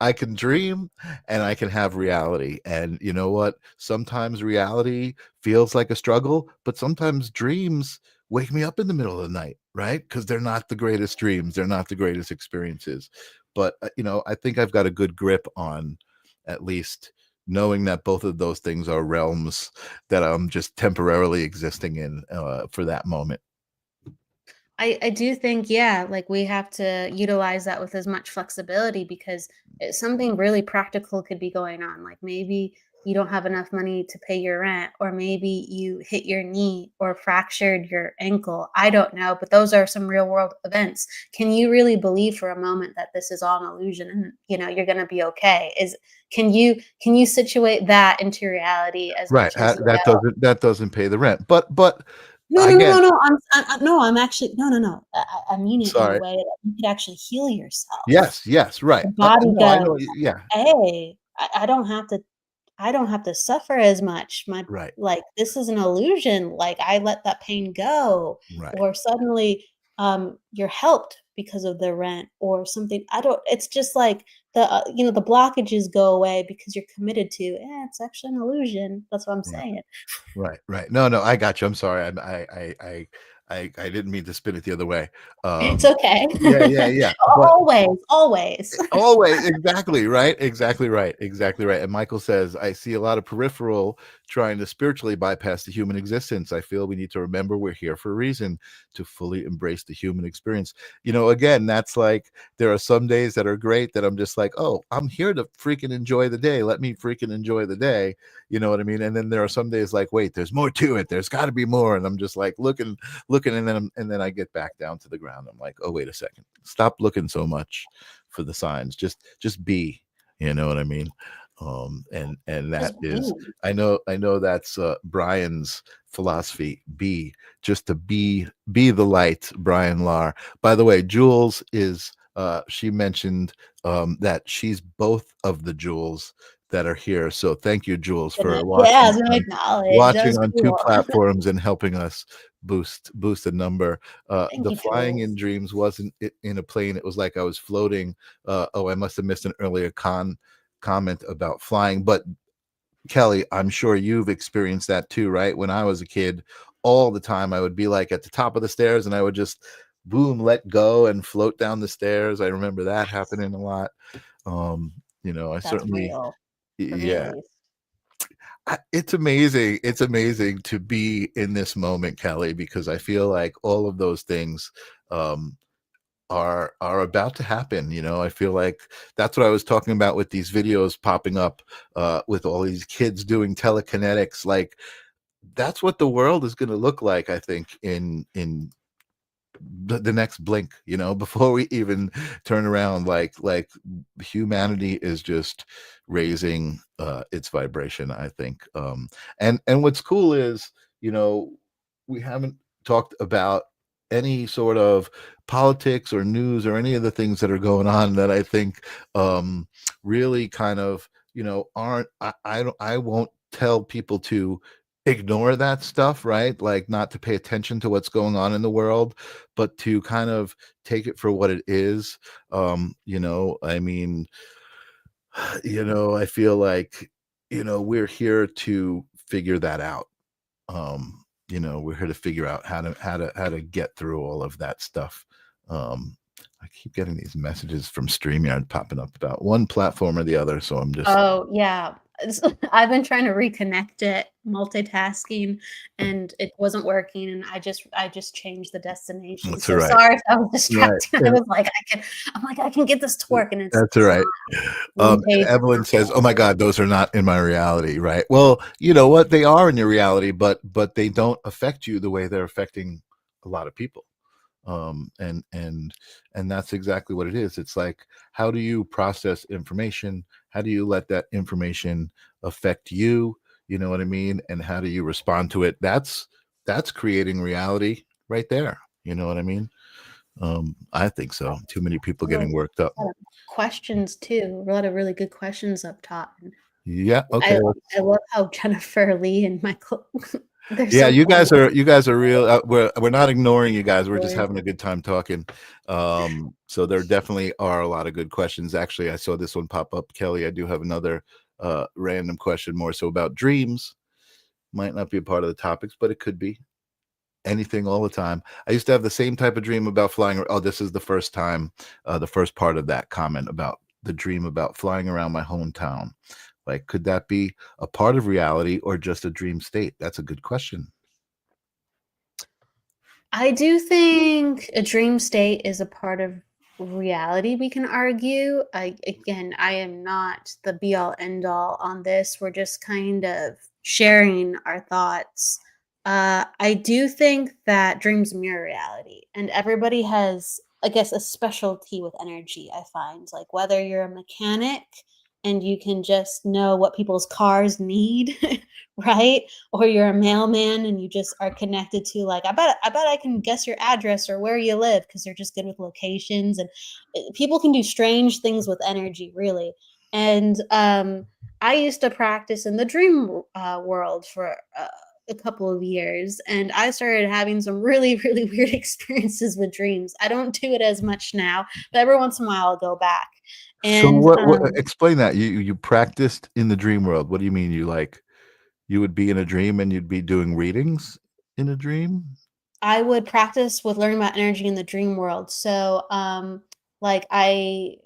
I can dream and I can have reality. And you know what? Sometimes reality feels like a struggle, but sometimes dreams wake me up in the middle of the night, right? Because they're not the greatest dreams, they're not the greatest experiences. But, I think I've got a good grip on at least knowing that both of those things are realms that I'm just temporarily existing in for that moment. I do think, yeah, like we have to utilize that with as much flexibility because something really practical could be going on. Like maybe you don't have enough money to pay your rent, or maybe you hit your knee or fractured your ankle. I don't know, but those are some real world events. Can you really believe for a moment that this is all an illusion and you're going to be okay? Can you situate that into reality as Right. much as you That doesn't pay the rent. But no, no, no, again, no, no. No. I'm actually no, no, no. I mean it in a sorry. way that you could actually heal yourself. Yes, yes, right. The body No, I goes, know. Yeah, "Hey, I don't have to. I don't have to suffer as much. My right, like this is an illusion. Like I let that pain go, right. or suddenly, you're helped because of the rent or something. I don't. It's just like the blockages go away because you're committed to. It's actually an illusion. That's what I'm Right. saying. Right, right. No, no, I got you. I'm sorry. I I didn't mean to spin it the other way. It's okay. Yeah. But Always. always, exactly right, exactly right, exactly right. And Michael says, I see a lot of peripheral trying to spiritually bypass the human existence. I feel we need to remember we're here for a reason, to fully embrace the human experience. Again, that's like, there are some days that are great that I'm just like, oh, I'm here to freaking enjoy the day. Let me freaking enjoy the day. You know what I mean? And then there are some days like, wait, there's more to it. There's got to be more. And I'm just like looking, and then I get back down to the ground. I'm like, oh, wait a second. Stop looking so much for the signs. Just be. You know what I mean? And that is, I know that's Brian's philosophy. Just to be the light. Brian Lahr. By the way, Jules is she mentioned that she's both of the Jules that are here. So thank you, Jules, for watching on two platforms and helping us boost the number. The flying in dreams wasn't in a plane. It was like I was floating. I must have missed an earlier comment about flying. But Kelly, I'm sure you've experienced that too, right? When I was a kid, all the time I would be like at the top of the stairs and I would just boom, let go and float down the stairs. I remember that happening a lot. I That's certainly, real, yeah. It's amazing. It's amazing to be in this moment, Kelly, because I feel like all of those things are about to happen. I feel like that's what I was talking about with these videos popping up with all these kids doing telekinetics. Like, that's what the world is going to look like, I think, in the next blink, before we even turn around. Like humanity is just raising its vibration, I think. And what's cool is, we haven't talked about any sort of politics or news or any of the things that are going on that I think really kind of, aren't, I won't tell people to ignore that stuff, right? Like, not to pay attention to what's going on in the world, but to kind of take it for what it is. I mean, I feel like, we're here to figure that out. We're here to figure out how to get through all of that stuff. I keep getting these messages from StreamYard popping up about one platform or the other, so I'm just I've been trying to reconnect it, multitasking, and it wasn't working, and I just changed the destination. That's So right. sorry if I was distracted. Right. I was like, I can get this to work, and it's that's all right. Evelyn says, "Oh my God, those are not in my reality." Right. Well, you know what? They are in your reality, but they don't affect you the way they're affecting a lot of people. And that's exactly what it is. It's like, how do you process information? How do you let that information affect you? You know what I mean? And how do you respond to it? That's creating reality right there. You know what I mean? I think so. Too many people getting worked up. Questions too. A lot of really good questions up top. Yeah. Okay. I love how Jennifer Lee and Michael. Yeah, you guys are real. We're not ignoring you guys. We're just having a good time talking. So there definitely are a lot of good questions. Actually, I saw this one pop up, Kelly. I do have another random question, more so about dreams. Might not be a part of the topics, but it could be. Anything, all the time. I used to have the same type of dream about flying. Oh, this is the first time, the first part of that comment about the dream about flying around my hometown. Like, could that be a part of reality or just a dream state? That's a good question. I do think a dream state is a part of reality, we can argue. I am not the be all end all on this. We're just kind of sharing our thoughts. I do think that dreams mirror reality, and everybody has, I guess, a specialty with energy. I find, like, whether you're a mechanic and you can just know what people's cars need, right? Or you're a mailman and you just are connected to, like, I bet I can guess your address or where you live because they're just good with locations. And people can do strange things with energy, really. And I used to practice in the dream world for a couple of years, and I started having some really, really weird experiences with dreams. I don't do it as much now, but every once in a while I'll go back. And so what explain that. You practiced in the dream world. What do you mean? You would be in a dream and you'd be doing readings in a dream? I would practice with learning about energy in the dream world. So, like I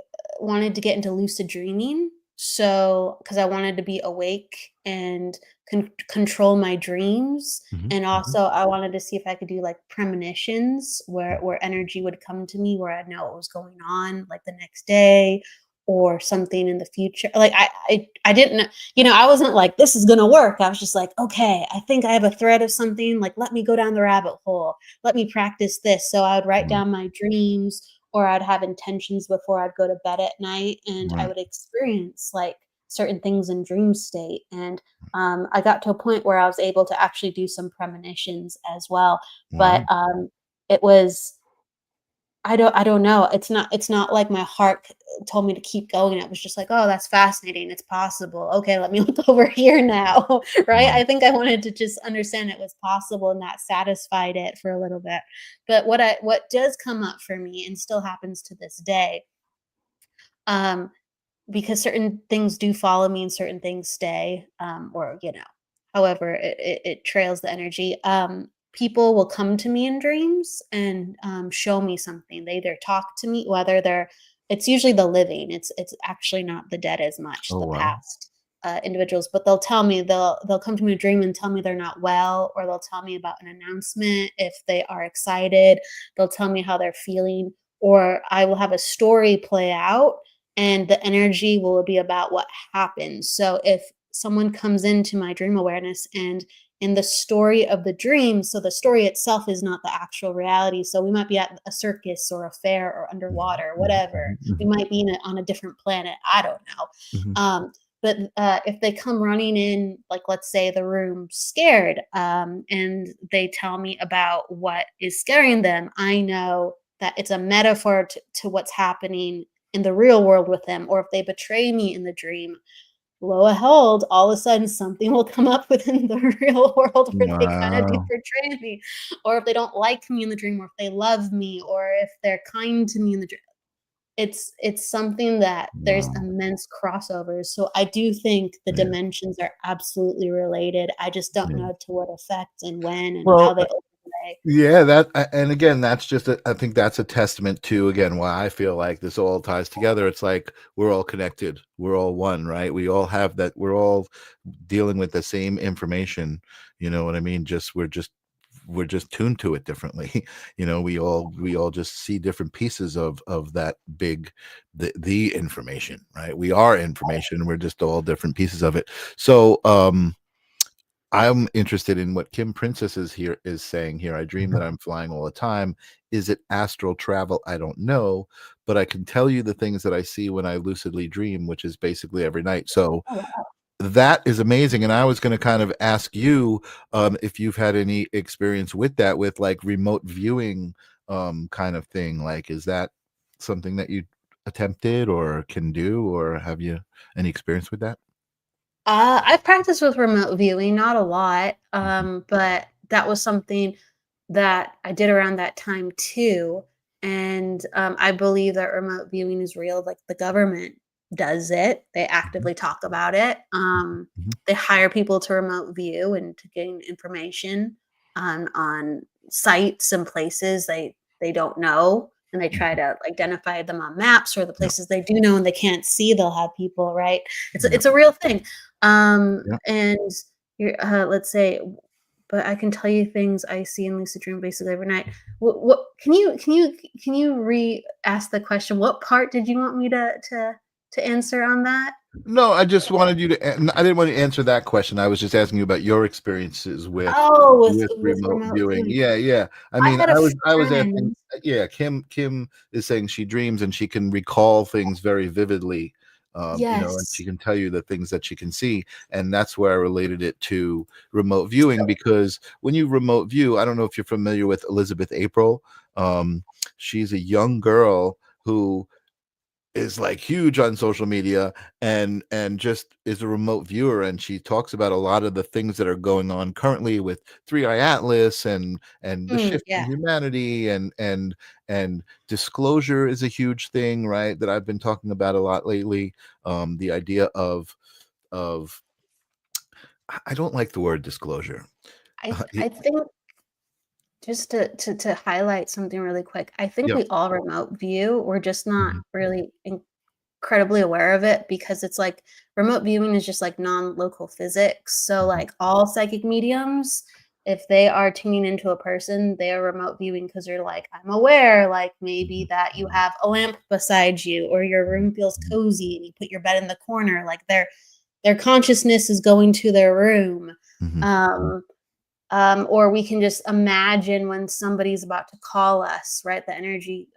wanted to get into lucid dreaming. So, because I wanted to be awake and control my dreams, Mhm, and mhm. also I wanted to see if I could do like premonitions where energy would come to me, where I'd know what was going on, like the next day or something in the future. Like I didn't I wasn't like, this is gonna work. I was just like, okay, I think I have a thread of something. Like, let me go down the rabbit hole. Let me practice this. So I would write Right, down my dreams, or I'd have intentions before I'd go to bed at night, and I right. would experience like certain things in dream state. And I got to a point where I was able to actually do some premonitions as well. But Wow. it was I don't know. It's not like my heart told me to keep going. It was just like, "Oh, that's fascinating. It's possible. Okay, let me look over here now." Right? Wow. I think I wanted to just understand it was possible, and that satisfied it for a little bit. But what does come up for me and still happens to this day, um, because certain things do follow me and certain things stay, or however it trails the energy. People will come to me in dreams and show me something. They either talk to me, whether it's usually the living. It's actually not the dead as much, Oh, the wow. past individuals, but they'll come to me in a dream and tell me they're not well, or they'll tell me about an announcement if they are excited. They'll tell me how they're feeling, or I will have a story play out, and the energy will be about what happened. So if someone comes into my dream awareness, and in the story of the dream, so the story itself is not the actual reality. So we might be at a circus or a fair or Mhm, underwater, mhm, whatever. mhm, We mhm, might be on a different planet. I don't know. mhm. But if they come running in, like let's say the room scared, and they tell me about what is scaring them, I know that it's a metaphor to what's happening in the real world with them. Or if they betray me in the dream, lo and behold, all of a sudden something will come up within the real world where they kind of do Wow. betray me. Or if they don't like me in the dream, or if they love me, or if they're kind to me in the dream. It's something that there's Wow. immense crossovers. So I do think the Yeah, dimensions are absolutely related. I just don't yeah. know to what effect and when and how Well, they overlay. yeah, and again, that's just I think that's a testament to, again, why I feel like this all ties together. It's like we're all connected. We're all one, right? We all have that. We're all dealing with the same information. You know what I mean? We're just tuned to it differently. We all just see different pieces of that big the information, right? We are information. We're just all different pieces of it. So I'm interested in what Kim Princess is saying here. I dream that I'm flying all the time. Is it astral travel? I don't know, but I can tell you the things that I see when I lucidly dream, which is basically every night. So Oh, wow. that is amazing. And I was going to kind of ask you if you've had any experience with that, with like remote viewing kind of thing. Like, is that something that you attempted or can do, or have you any experience with that? I've practiced with remote viewing, not a lot, Mhm. but that was something that I did around that time too. And I believe that remote viewing is real. Like the government does it; they Mhm. actively talk about it. Mhm. They hire people to remote view and to gain information on sites and places they don't know, and they try Mhm. to identify them on maps, or the Yeah. places they do know and they can't see. They'll have people, right? Yeah. It's a real thing. Yeah. And let's say, but I can tell you things I see in lucid dream basically every night. What can you re-ask the question? What part did you want me to answer on that? No, I just wanted you to. I didn't want to answer that question. I was just asking you about your experiences with Oh, with with remote remote viewing. viewing. Yeah, yeah. I I mean, had a I was asking. friend. Yeah, Kim is saying she dreams and she can recall things very vividly. And she Yes. can tell you the things that she can see, and that's where I related it to remote viewing, because when you remote view, I don't know if you're familiar with Elizabeth April. She's a young girl who is like huge on social media and just is a remote viewer, and she talks about a lot of the things that are going on currently with Three Eye Atlas and the shift in Yeah. humanity, and disclosure is a huge thing, right, that I've been talking about a lot lately. The idea of I don't like the word disclosure. I Uh, I think just to highlight something really quick, I think Yeah. we all remote view. We're just not Mhm. really incredibly aware of it because it's like remote viewing is just like non-local physics. So Mhm. like all psychic mediums, if they are tuning into a person, they are remote viewing because they're like, I'm aware, like maybe Mhm. that you have a lamp beside you or your room feels Mhm. cozy and you put your bed in the corner. Like their consciousness is going to their room. Mhm. Um, or we can just imagine when somebody's about to call us, right? The energy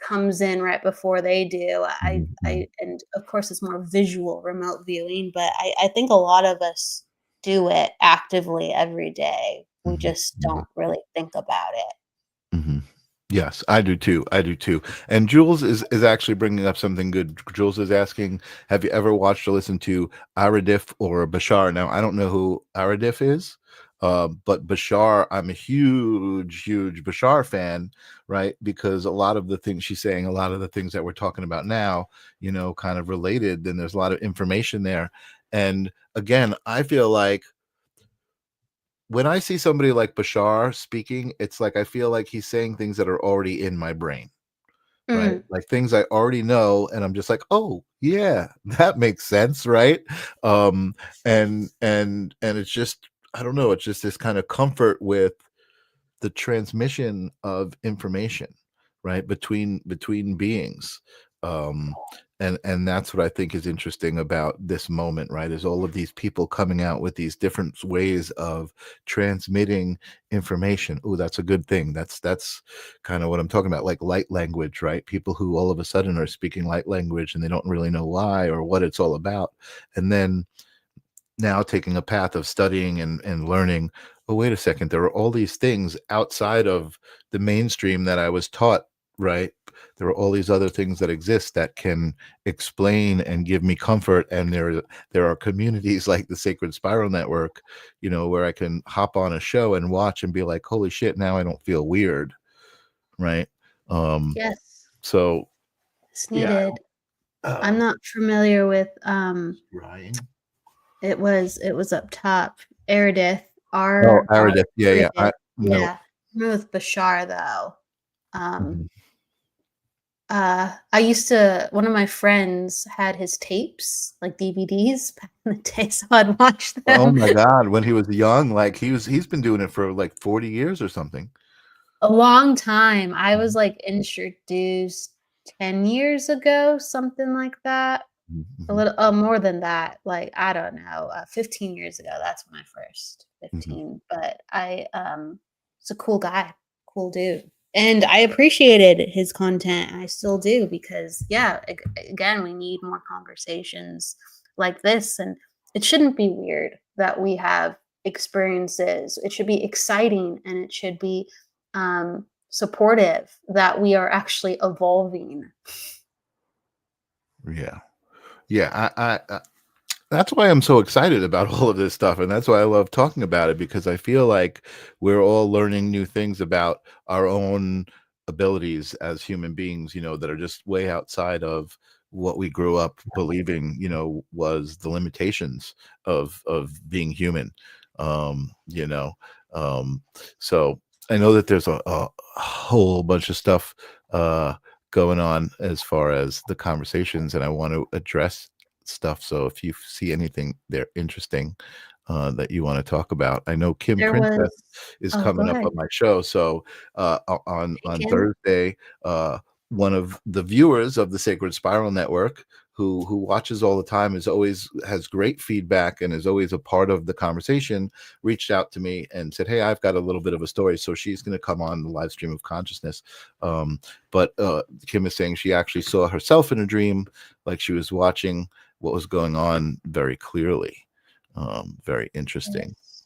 comes in right before they do. Mhm. Mhm. And of course, it's more visual remote viewing, but I think a lot of us do it actively every day. We Mhm. just Mhm. don't really think about it. Mhm. Yes, I do too. I do too. And Jules is actually bringing up something good. Jules is asking, have you ever watched or listened to Aradif or Bashar? Now, I don't know who Aradif is, but Bashar, I'm a huge Bashar fan, right? Because a lot of the things she's saying, a lot of the things that we're talking about now, kind of related. Then there's a lot of information there. And again, I feel like when I see somebody like Bashar speaking, it's like I feel like he's saying things that are already in my brain, right? Mm, Like things I already know, and I'm just like, oh yeah, that makes sense, right? Um, and it's just I don't know, it's just this kind of comfort with the transmission of information, right, between beings. um and that's what I think is interesting about this moment, right, is all of these people coming out with these different ways of transmitting information. Oh, that's a good thing. That's kind of what I'm talking about, like light language, right? People who all of a sudden are speaking light language and they don't really know why or what it's all about, and then now taking a path of studying and learning, oh wait a second, there are all these things outside of the mainstream that I was taught, right? There are all these other things that exist that can explain and give me comfort, and there are communities like the Sacred Spiral Network, where I can hop on a show and watch and be like, holy shit, now I don't feel weird, right? um yes, so it's yeah. needed. I'm um not familiar with Ryan. it was up top. Meredith, Oh, R Aradith, yeah, yeah, Meredith. no. Yeah. I'm with Bashar though. Um, Mhm. I used to one of my friends had his tapes, like DVDs back in the day, so I'd watch Oh them my God, when he was young, like he's been doing it for like 40 years or something. a long time. I was Mhm, like introduced 10 years ago, something like that. mhm, A mhm, little more than that, like, I don't know, 15 years ago, that's when I first mhm. 15, but he's a cool guy, cool dude, and I appreciated his content, and I still do because, yeah, again, we need more conversations like this, and it shouldn't be weird that we have experiences. It should be exciting, and it should be, supportive that we are actually evolving. Yeah. Yeah, that's why I'm so excited about all of this stuff, and that's why I love talking about it, because I feel like we're all learning new things about our own abilities as human beings, that are just way outside of what we grew up believing, was the limitations of being human. Um, you know, um, so I know that there's a whole bunch of stuff uh going on as far as the conversations, and I want to address stuff. So if you see anything there interesting that you want to talk about, I know Kim There Princess was is Oh, go coming up ahead. on my show. So Hey, on Kim. Thursday, one of the viewers of the Sacred Spiral Network, who watches all the time, is always has great feedback and is always a part of the conversation, reached out to me and said, hey, I've got a little bit of a story. So she's going to come on the live stream of consciousness. But Kim is saying she actually saw herself in a dream, like she was watching what was going on very clearly. Very interesting. Yes.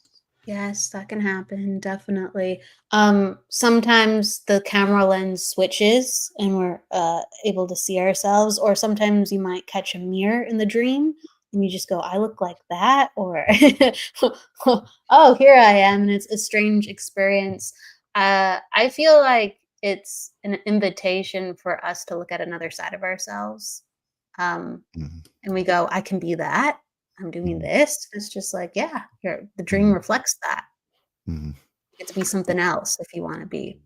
Yes, that can happen, definitely. Sometimes the camera lens switches and we're able to see ourselves, or sometimes you might catch a mirror in the dream and you just go, I look like that, or oh, here I am. And it's a strange experience. I feel like it's an invitation for us to look at another side of ourselves. Um, Mhm, and we go, I can be that. I'm doing mhm, this. It's just like, yeah, the dream mhm, reflects that. mhm. get to be something else if you want to be.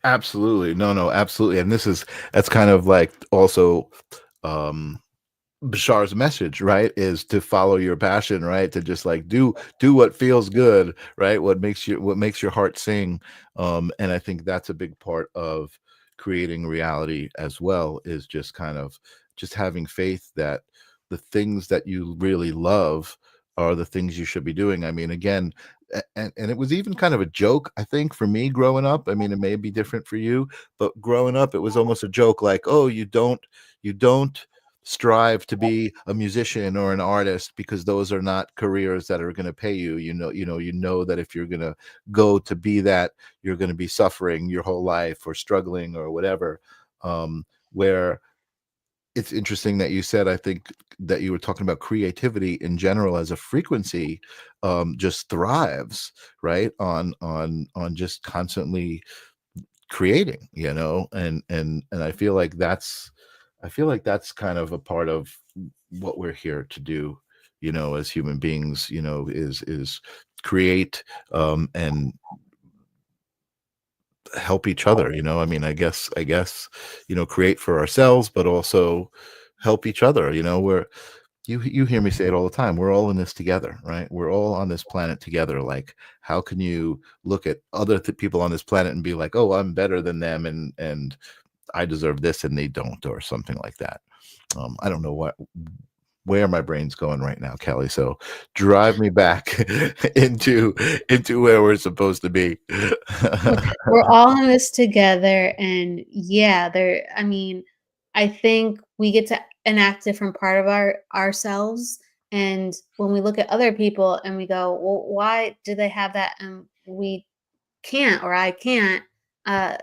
Absolutely. No, absolutely. And that's kind of like also um Bashar's message, right? Is to follow your passion, right? To just like do what feels good, right? What makes your heart sing. And I think that's a big part of creating reality as well, is just kind of just having faith that the things that you really love are the things you should be doing. I mean, again, and it was even kind of a joke, I think, for me growing up. I mean, it may be different for you, but growing up, it was almost a joke, like, oh, you don't strive to be a musician or an artist, because those are not careers that are going to pay you. You know that if you're going to go to be that, you're going to be suffering your whole life or struggling or whatever. Where it's interesting that you said, I think, that you were talking about creativity in general as a frequency, just thrives, right, on just constantly creating, and I feel like that's kind of a part of what we're here to do, as human beings, is create, and help each other. I mean, I guess create for ourselves, but also help each other. Where you hear me say it all the time, we're all in this together, right? We're all on this planet together. Like, how can you look at other people on this planet and be like, oh, I'm better than them, and I deserve this and they don't, or something like that? I don't know where my brain's going right now, Kelly. So drive me back into where we're supposed to be. We're all in this together, and yeah, I mean, I think we get to enact different part of ourselves, and when we look at other people and we go, well, why do they have that and we can't, or I can't? uh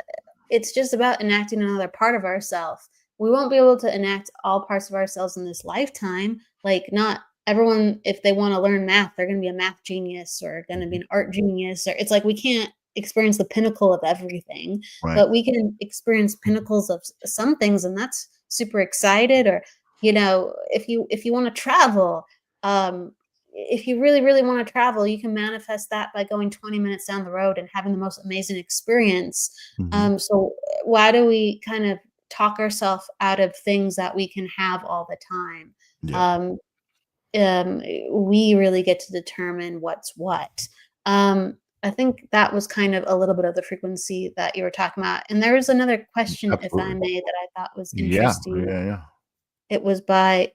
it's just about enacting another part of ourselves. We won't be able to enact all parts of ourselves in this lifetime. Like, not everyone, if they want to learn math, they're going to be a math genius or going to be an art genius. Or it's like we can't experience the pinnacle of everything, Right. but we can experience pinnacles of some things, and that's super excited. Or if you want to travel, um, if you really really want to travel, you can manifest that by going 20 minutes down the road and having the most amazing experience. Mhm. So why do we kind of talk ourselves out of things that we can have all the time? Yeah. Um, um, we really get to determine what's what. I think that was kind of a little bit of the frequency that you were talking about. And there was another question, if I Absolutely. may, that I thought was Yeah. interesting. Yeah. Yeah. It was by,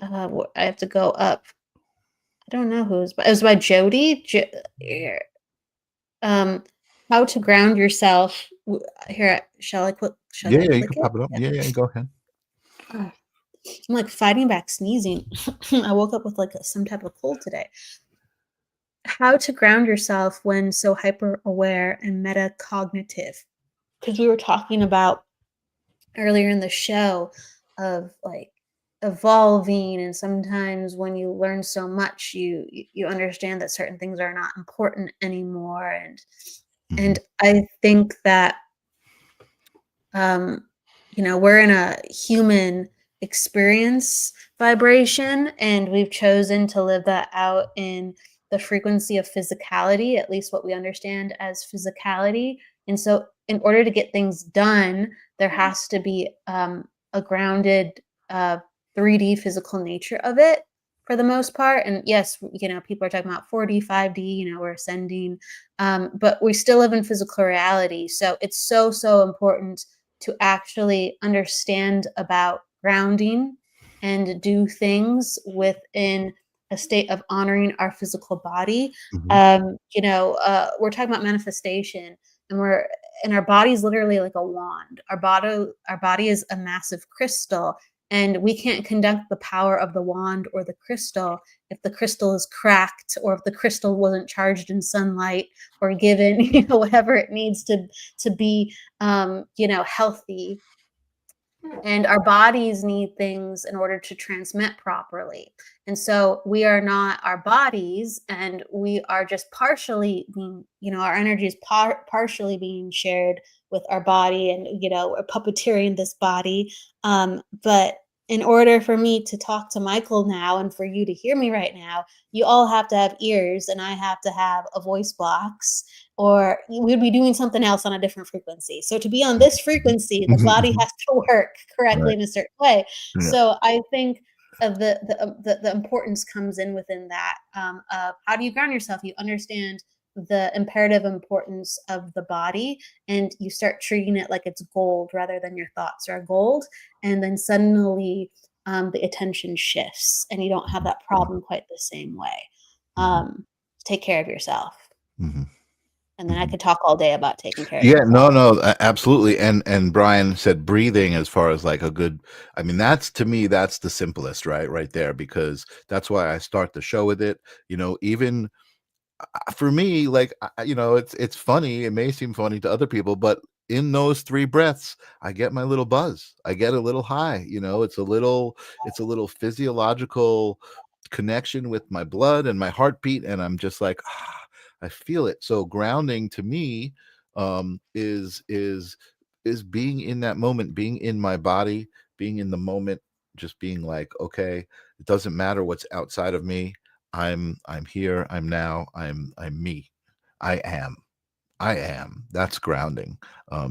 I have to go up. I don't know who it was, but it was by Jody. Um, how to ground yourself. Here, shall Yeah. I Yeah. You click can it? pop it up. Yeah. Yeah. Go ahead. Ah, I'm like fighting back sneezing. I woke up with like some type of cold today. How to ground yourself when so hyper aware and metacognitive. Because we were talking about earlier in the show of like evolving, and sometimes when you learn so much, you understand that certain things are not important anymore. And Mhm. I think that um, we're in a human experience vibration, and we've chosen to live that out in the frequency of physicality, at least what we understand as physicality. And so, in order to get things done, there has to be a grounded 3D physical nature of it for the most part. And yes, people are talking about 4D, 5D, we're ascending, but we still live in physical reality. So, it's so, so important to actually understand about grounding and do things within a state of honoring our physical body. Mhm. We're talking about manifestation, and our body is literally like a wand. Our body is a massive crystal, and we can't conduct the power of the wand or the crystal if the crystal is cracked, or if the crystal wasn't charged in sunlight or given whatever it needs to be healthy. And our bodies need things in order to transmit properly. And so we are not our bodies, and we are just partially being, our energy is partially being shared with our body, and we're puppeteering this body. But in order for me to talk to Michael now and for you to hear me right now, you all have to have ears and I have to have a voice box, or we'd be doing something else on a different frequency. So to be on this frequency, the body has to work correctly Right. in a certain way. Yeah. So I think the importance comes in within that, of how do you ground yourself? You understand the imperative importance of the body, and you start treating it like it's gold rather than your thoughts are gold, and then suddenly the attention shifts and you don't have that problem quite the same way. Take care of yourself. Mhm. And then I Mhm. could talk all day about taking care of Yeah, yourself. no, absolutely. And Brian said breathing as far as like a good, I mean, that's to me, that's the simplest, right there, because that's why I start the show with it. Even for me, like, it's funny. It may seem funny to other people, but in those 3 breaths, I get my little buzz. I get a little high. It's a little physiological connection with my blood and my heartbeat, and I'm just like, I feel it. So grounding to me, is being in that moment, being in my body, being in the moment, just being like, okay, it doesn't matter what's outside of me. I'm here, I'm now, I'm me. I am. I am. That's grounding.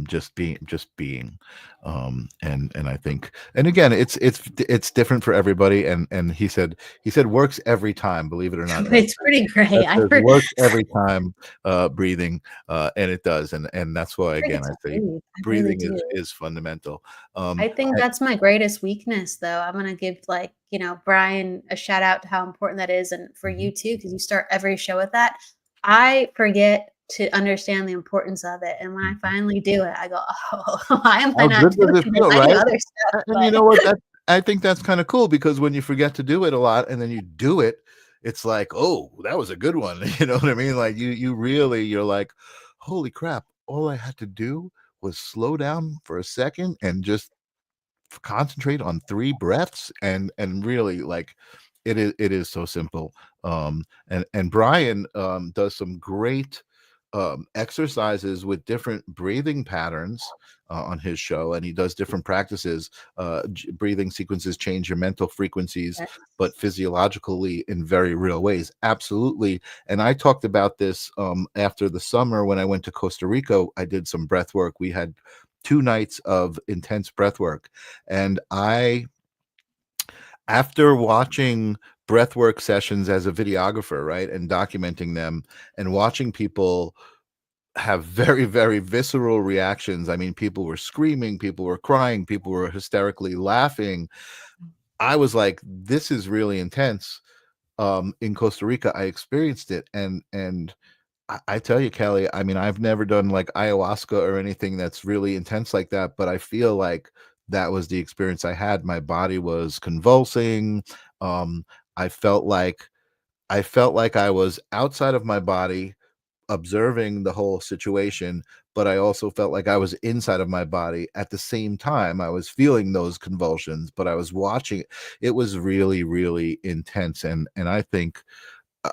Just being. And I think, and again, it's different for everybody. And he said works every time, believe it or not. It's pretty great. That I says heard works every time, breathing, and it does. And that's why, forget again, I to say breathe. I really breathing is do. is fundamental. I think that's my greatest weakness, though. I'm gonna give, like, Brian a shout out to how important that is, and for Mhm. you too, because you start every show with that. I forget to understand the importance of it, and when I Mhm. finally do it, I go, "Oh, why am I How not good doing does it this? feel, I do right? other stuff, And you but." know what? I think that's kind of cool, because when you forget to do it a lot and then you do it, it's like, oh, that was a good one. You know what I mean? Like you're like, holy crap! All I had to do was slow down for a second and just concentrate on 3 breaths, and really, like, it is so simple. And Brian does some great exercises with different breathing patterns on his show, and he does different practices. Breathing sequences change your mental frequencies, Yes. but physiologically in very real ways. Absolutely. And I talked about this after the summer when I went to Costa Rica. I did some breath work. We had 2 nights of intense breath work, and after watching breathwork sessions as a videographer, right, and documenting them, and watching people have very, very visceral reactions. I mean, people were screaming, people were crying, people were hysterically laughing. I was like, this is really intense. In Costa Rica, I experienced it, and I tell you, Kelly, I mean, I've never done like ayahuasca or anything that's really intense like that, but I feel like that was the experience I had. My body was convulsing. Um, I felt like I was outside of my body observing the whole situation, but I also felt like I was inside of my body at the same time. I was feeling those convulsions, but I was watching it. It was really, really intense. And I think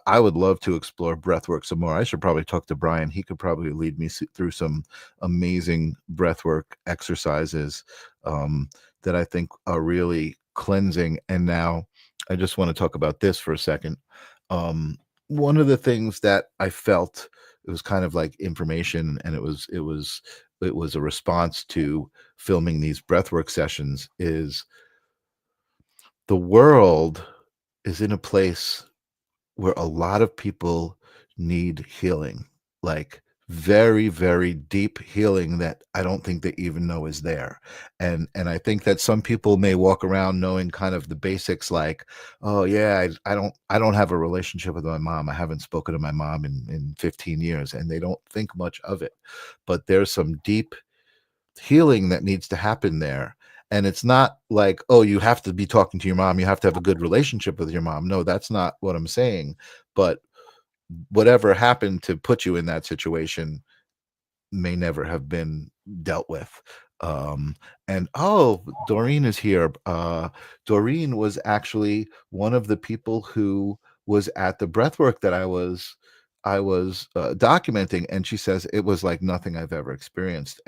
I would love to explore breathwork some more. I should probably talk to Brian. He could probably lead me through some amazing breathwork exercises that I think are really cleansing. And now I just want to talk about this for a second. Um, One of the things that I felt, it was kind of like information, and it was a response to filming these breathwork sessions, is the world is in a place where a lot of people need healing, like very, very deep healing that I don't think they even know is there. And I think that some people may walk around knowing kind of the basics, like, oh yeah, I don't have a relationship with my mom. I haven't spoken to my mom in 15 years, and they don't think much of it. But there's some deep healing that needs to happen there. And it's not like, oh, you have to be talking to your mom, you have to have a good relationship with your mom. No, that's not what I'm saying. But whatever happened to put you in that situation may never have been dealt with. And oh, Doreen is here. Doreen was actually one of the people who was at the breathwork that I was documenting, and she says it was like nothing I've ever experienced.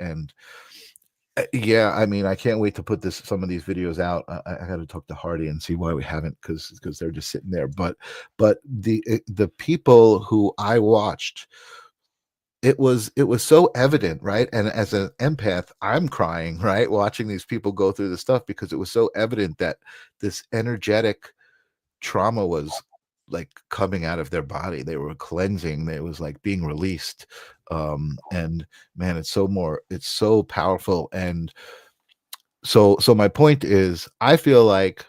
Yeah, I mean, I can't wait to put some of these videos out. I got to talk to Hardy and see why we haven't, because they're just sitting there. But the people who I watched, it was so evident, right? And as an empath, I'm crying, right, watching these people go through this stuff, because it was so evident that this energetic trauma was like coming out of their body. They were cleansing. It was like being released. And man, it's so powerful. And so my point is, I feel like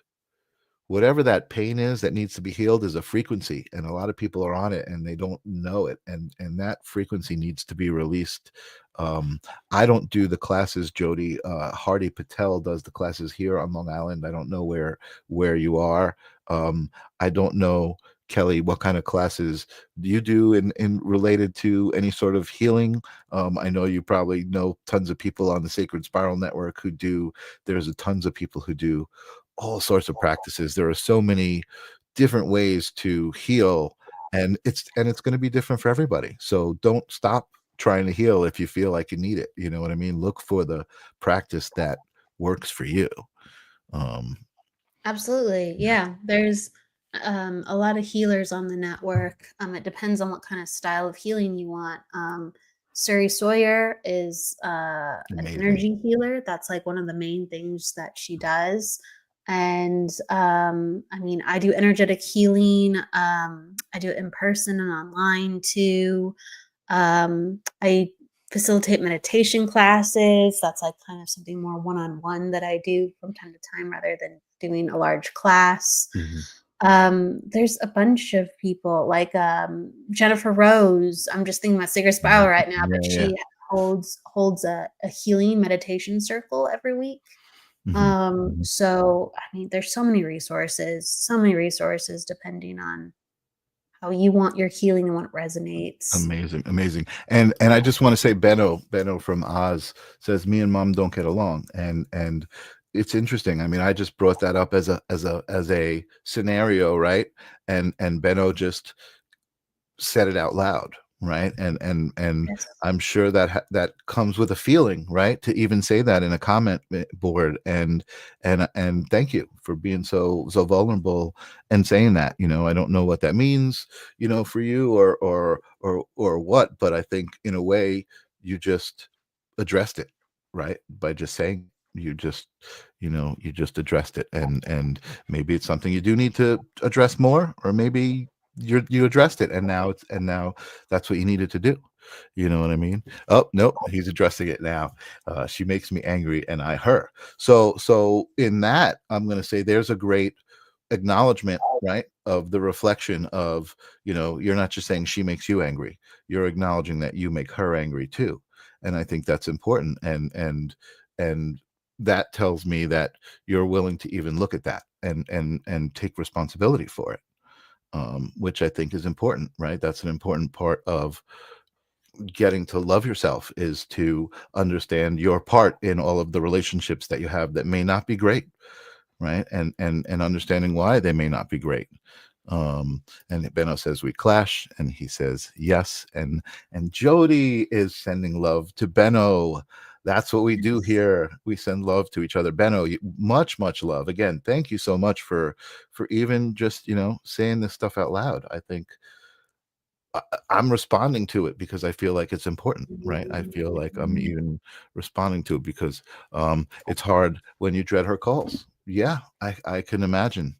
whatever that pain is that needs to be healed is a frequency, and a lot of people are on it and they don't know it, and that frequency needs to be released. I don't do the classes, Jody. Hardy Patel does the classes here on Long Island. I don't know where you are. I don't know, Kelly, what kind of classes do you do in related to any sort of healing? I know you probably know tons of people on the Sacred Spiral Network who do. There's a tons of people who do all sorts of practices. There are so many different ways to heal, and it's going to be different for everybody. So don't stop trying to heal if you feel like you need it. You know what I mean? Look for the practice that works for you. Um, Absolutely. Yeah. There's a lot of healers on the network. It depends on what kind of style of healing you want. Suri Sawyer is an Amazing. energy healer. That's like one of the main things that she does. And I mean, I do energetic healing. I do it in person and online too. I facilitate meditation classes. That's like kind of something more one-on-one that I do from time to time rather than doing a large class. Mhm. There's a bunch of people like Jennifer Rose. I'm just thinking about Sacred Spiral right now, Yeah, but yeah. she holds a healing meditation circle every week. Mhm. So I mean, there's so many resources depending on how you want your healing and what resonates. Amazing, amazing. And I just want to say, Benno from Oz says, me and mom don't get along. And it's interesting. I mean, I just brought that up as a scenario, right? And Benno just said it out loud, right? And Yes. I'm sure that comes with a feeling, right, to even say that in a comment board. And thank you for being so vulnerable and saying that. I don't know what that means, for you, or what, but I think in a way you just addressed it, right, by just saying. You just addressed it, and maybe it's something you do need to address more, or maybe you addressed it, and now that's what you needed to do. You know what I mean? Oh no, he's addressing it now. She makes me angry, and I her. So in that, I'm going to say there's a great acknowledgement, right, of the reflection of, you're not just saying she makes you angry, you're acknowledging that you make her angry too. And I think that's important, and that tells me that you're willing to even look at that and take responsibility for it, which I think is important, right? That's an important part of getting to love yourself, is to understand your part in all of the relationships that you have that may not be great, right? And understanding why they may not be great. And Benno says we clash, and he says yes. And Jody is sending love to Benno. That's what we do here. We send love to each other. Benno, much love. Again, thank you so much for even just saying this stuff out loud. I think I'm responding to it because I feel like it's important, right? I feel like I'm even responding to it because it's hard when you dread her calls. Yeah, I can imagine.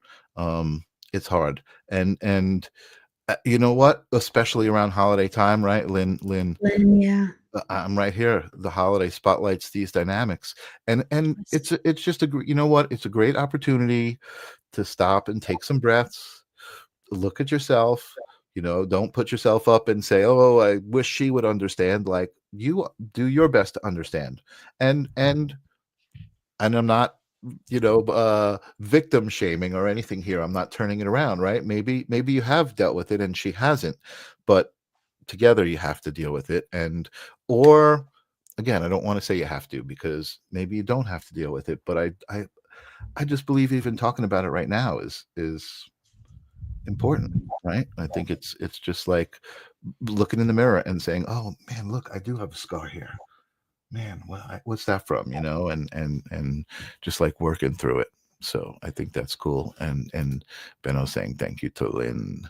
It's hard, and you know what? Especially around holiday time, right, Lynn? Lynn, yeah. I'm right here. The holiday spotlights these dynamics, and it's just you know what? It's a great opportunity to stop and take some breaths, look at yourself. Don't put yourself up and say, oh, I wish she would understand. Like, you do your best to understand. And I'm not victim shaming or anything here. I'm not turning it around, right? Maybe you have dealt with it and she hasn't, but together you have to deal with it. Or again, I don't want to say you have to, because maybe you don't have to deal with it, but I just believe even talking about it right now is important, right? I think it's just like looking in the mirror and saying, oh man, look, I do have a scar here. man, what's that from? And just like working through it. So I think that's cool. And Benno saying thank you to Lynn.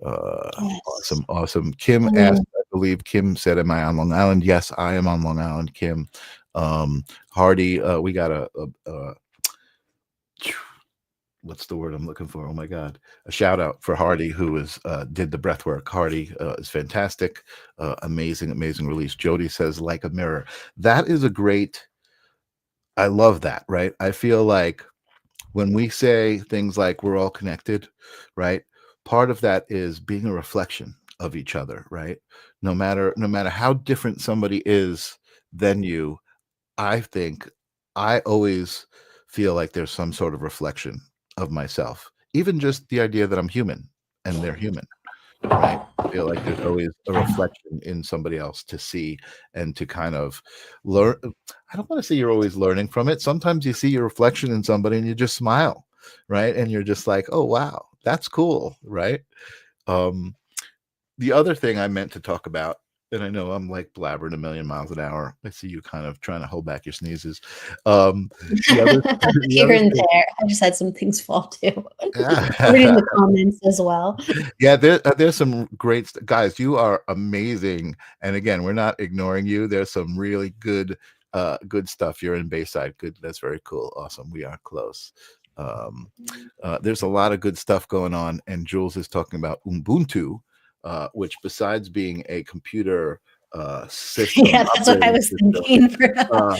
Yes. Awesome. Kim asked, I believe Kim said, "Am I on Long Island?" Yes, I am on Long Island, Kim. Hardy, we got a what's the word I'm looking for? Oh my God. A shout out for Hardy, who is did the breath work. Hardy is fantastic. Amazing release. Jody says, like a mirror. That is a great, I love that, right? I feel like when we say things like we're all connected, right? Part of that is being a reflection of each other, right? No matter how different somebody is than you, I think I always feel like there's some sort of reflection of myself, even just the idea that I'm human and they're human, right? I feel like there's always a reflection in somebody else to see and to kind of learn. I don't want to say you're always learning from it. Sometimes you see your reflection in somebody and you just smile, right? And you're just like, oh, wow, that's cool, right? Um, the other thing I meant to talk about, and I know I'm like blabbering a million miles an hour. I see you kind of trying to hold back your sneezes. The other, the Here other and thing, there. I just had some things fall too. yeah, Reading the comments as well. yeah, there's some great guys. You are amazing, and again, we're not ignoring you. There's some really good stuff. You're in Bayside. Good, that's very cool. Awesome. We are close. Um, there's a lot of good stuff going on, and Jules is talking about Ubuntu, which besides being a computer system, Yeah, that's what I operating was system, thinking. uh,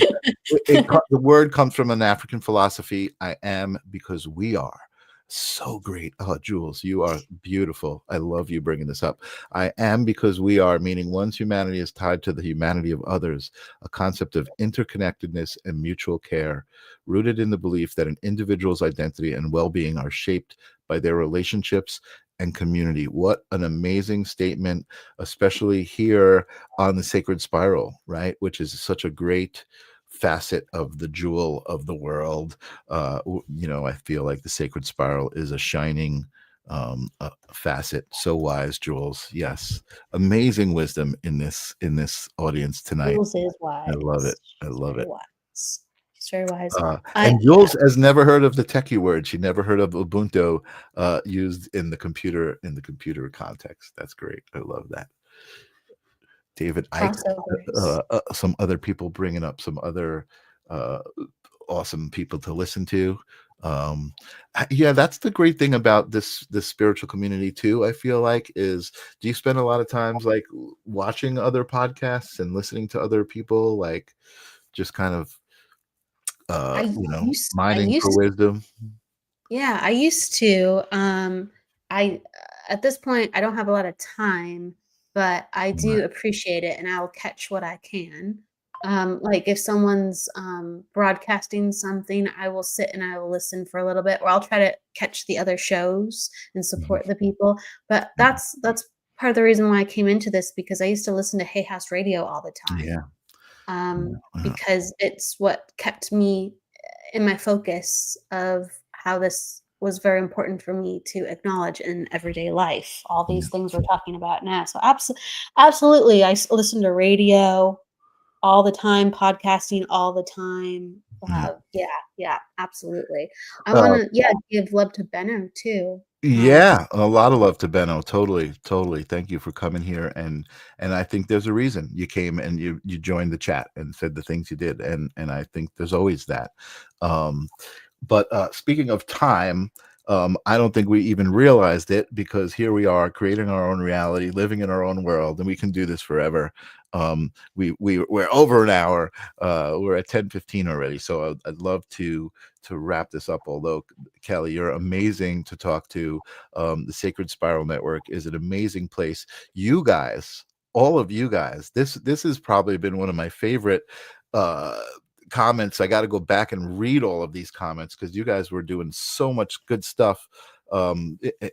the word comes from an African philosophy. I am because we are. So great. Oh, Jules, you are beautiful. I love you bringing this up. I am because we are, meaning one's humanity is tied to the humanity of others, a concept of interconnectedness and mutual care, rooted in the belief that an individual's identity and well-being are shaped by their relationships and community. What an amazing statement, especially here on the sacred spiral, right? Which is such a great facet of the jewel of the world. I feel like the sacred spiral is a shining facet. So wise, Jules. Yes, amazing wisdom in this audience tonight. Jules is I love wise. it. I She's love very it. wise. She's very wise. And Jules has never heard of the techie word. She never heard of Ubuntu used in the computer context. That's great. I love that. David Ike, Crossovers. some other people bringing up some other uh, awesome people to listen to. Yeah, that's the great thing about this spiritual community too. I feel like is, do you spend a lot of times like watching other podcasts and listening to other people, like just kind of I I mining for used wisdom? Yeah, I used to. I At this point I don't have a lot of time, but I Right. do appreciate it and I'll catch what I can. Like if someone's broadcasting something, I will sit and I will listen for a little bit, or I'll try to catch the other shows and Mhm. support the people. But Mhm. that's part of the reason why I came into this, because I used to listen to Hay House Radio all the time. Yeah. Yeah. Because it's what kept me in my focus of how this was very important for me to acknowledge in everyday life. All Yeah. these things we're talking about now. So absolutely, listen to radio all the time, podcasting all the time. Yeah. Yeah, yeah, absolutely. I want Uh, to, give love to Benno too. Yeah, a lot of love to Benno. Totally. Thank you for coming here, and I think there's a reason you came and you joined the chat and said the things you did, and I think there's always that. Um, but speaking of time, I don't think we even realized it, because here we are creating our own reality, living in our own world, and we can do this forever. We're over an hour. We're at 10:15 already, so I'd love to wrap this up. Although Kelly, you're amazing to talk to. The Sacred Spiral Network is an amazing place. You guys, all of you guys, this has probably been one of my favorite uh comments. I got to go back and read all of these comments, because you guys were doing so much good stuff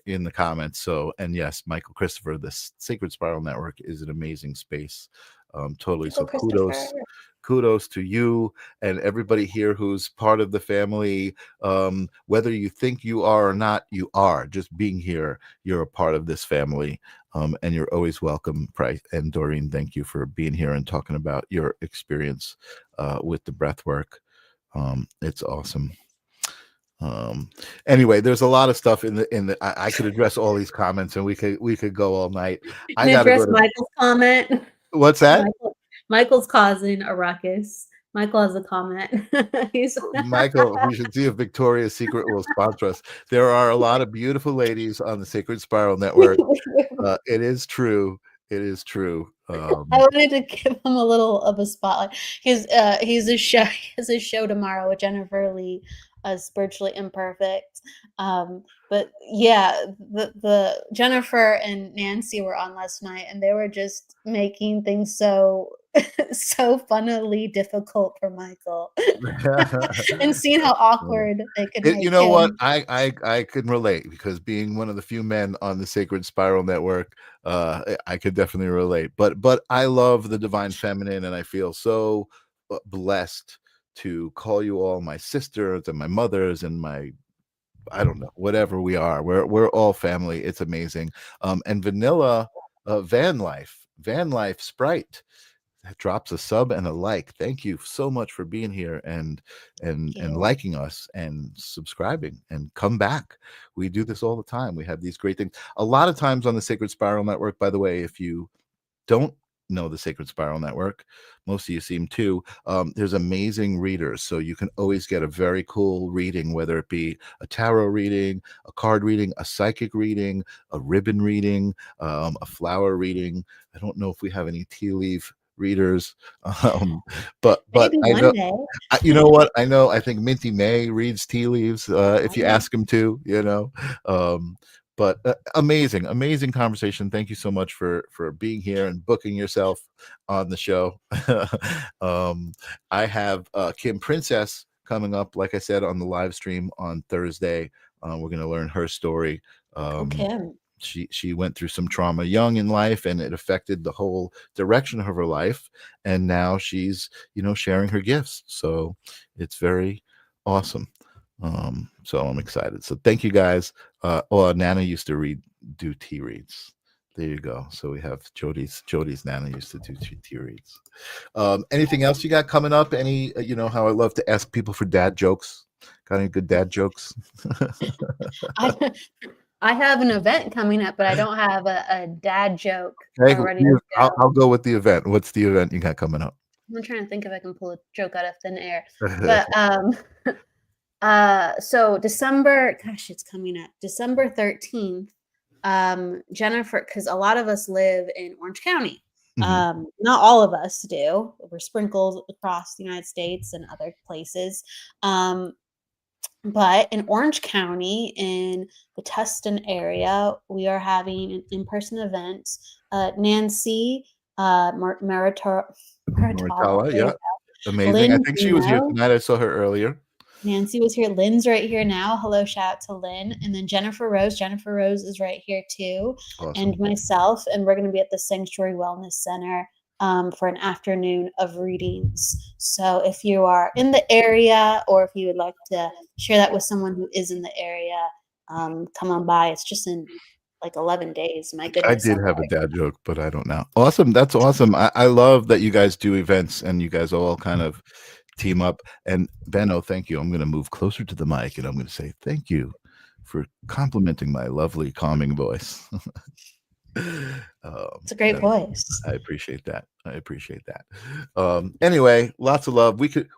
in the comments. So, and yes, Michael Christopher, the Sacred Spiral Network is an amazing space. Totally. Go, So Christopher. kudos to you and everybody here who's part of the family. Whether you think you are or not, you are. Just being here, you're a part of this family. And you're always welcome, Price and Doreen. Thank you for being here and talking about your experience with the breath work. It's awesome. Anyway, there's a lot of stuff in the I could address all these comments and we could go all night. I Can I gotta go address to Michael's comment? what's that? Michael's causing a ruckus. Michael has a comment. Michael, we should see if Victoria's Secret will sponsor us. There are a lot of beautiful ladies on the Sacred Spiral Network. It is true. It is true. I wanted to give him a little of a spotlight. He has a show tomorrow with Jennifer Lee, Spiritually Imperfect. But yeah, the Jennifer and Nancy were on last night, and they were just making things so so funnily difficult for Michael, and seeing how awkward they could make you know him. what? I can relate because being one of the few men on the Sacred Spiral Network, I could definitely relate. But I love the Divine Feminine, and I feel so blessed to call you all my sisters and my mothers and my I don't know, whatever we are. We're all family. It's amazing. And Vanilla Van Life Sprite drops a sub and a like. Thank you so much for being here and liking us and subscribing and come back. We do this all the time. We have these great things. A lot of times on the Sacred Spiral Network, by the way, if you don't know the Sacred Spiral Network, most of you seem to, there's amazing readers. So you can always get a very cool reading, whether it be a tarot reading, a card reading, a psychic reading, a ribbon reading, a flower reading. I don't know if we have any tea leaf readers, but Maybe I one know day. you know what I think Minty May reads tea leaves if you ask him to, but amazing conversation. Thank you so much for being here and booking yourself on the show. I have Kim Princess coming up, like I said, on the live stream on Thursday. We're going to learn her story. Kim. She went through some trauma young in life, and it affected the whole direction of her life, and now she's sharing her gifts, so it's very awesome. So I'm excited. So thank you guys. Nana used to do tea reads. There you go. So we have Jody's Nana used to do tea reads. Anything else you got coming up? Any how I love to ask people for dad jokes. Got any good dad jokes? I have an event coming up, but I don't have a dad joke Okay, already to go. I'll go with the event. What's the event you got coming up? I'm trying to think if I can pull a joke out of thin air. But so December, gosh, it's coming up. December 13th. Jennifer, because a lot of us live in Orange County. Mhm. Not all of us do. We're sprinkled across the United States and other places. But in Orange County, in the Tustin area, we are having an in-person event. Nancy Maritala, Mortala, there you yeah, go. amazing. I Lynn think she was here Dino. tonight. I saw her earlier. Nancy was here. Lynn's right here now. Hello, shout out to Lynn. And then Jennifer Rose. Jennifer Rose is right here too. Awesome. And myself. And we're going to be at the Sanctuary Wellness Center for an afternoon of readings. So if you are in the area or if you would like to share that with someone who is in the area, come on by. It's just in like 11 days. My I goodness. did have a dad joke, but I don't know. Awesome. That's awesome. I love that you guys do events and you guys all kind of team up. And Benno, thank you. I'm going to move closer to the mic and I'm going to say thank you for complimenting my lovely, calming voice. It's a great voice. I appreciate that. Anyway, lots of love. We could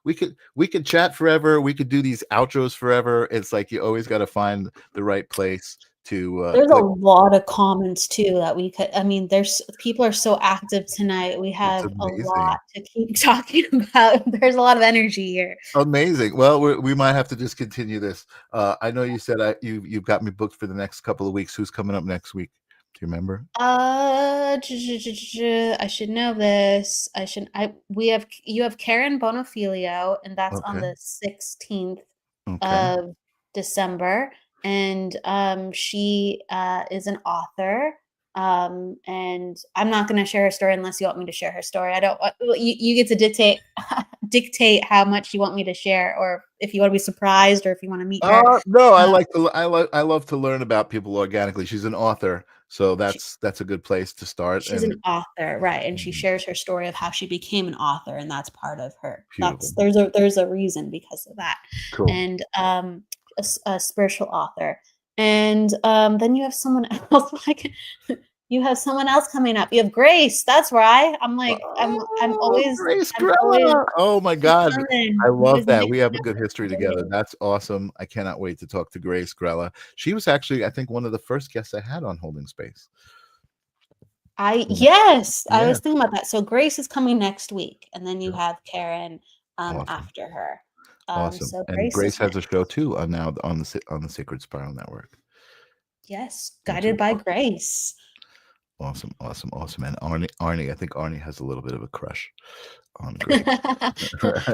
chat forever. We could do these outros forever. It's like you always got to find the right place to there's click. a lot of comments too that we could, I mean, there's people are so active tonight. We have a lot to keep talking about. There's a lot of energy here. Amazing. Well, we might have to just continue this. I know you said you've got me booked for the next couple of weeks. Who's coming up next week? Do you remember? I should know this. You have Karen Bonafilio, and that's on the 16th of December. And she is an author. And I'm not going to share her story unless you want me to share her story. I don't want you get to dictate how much you want me to share, or if you want to be surprised, or if you want to meet her. No, I love to learn about people organically. She's an author, so that's a good place to start. She's an And author, right? And she Mhm. shares her story of how she became an author, and that's part of her. Beautiful. There's a reason because of that. Cool. And a spiritual author. And then you have someone else like you have someone else coming up. You have Grace. That's right. Grace I'm always Grella. Oh my God. determined. I I'm love always that. We mixing have a up good the history together. stories. That's awesome. I cannot wait to talk to Grace Grella. She was actually, I think, one of the first guests I had on Holding Space. Yes, I Yeah. was thinking about that. So Grace is coming next week, and then you Yeah. have Karen Awesome. after her. Awesome. So And Grace Grace is has a next. show too now on the Sacred Spiral Network, Yes, which is guided by Grace. awesome. And Arnie, I think Arnie has a little bit of a crush on Grace.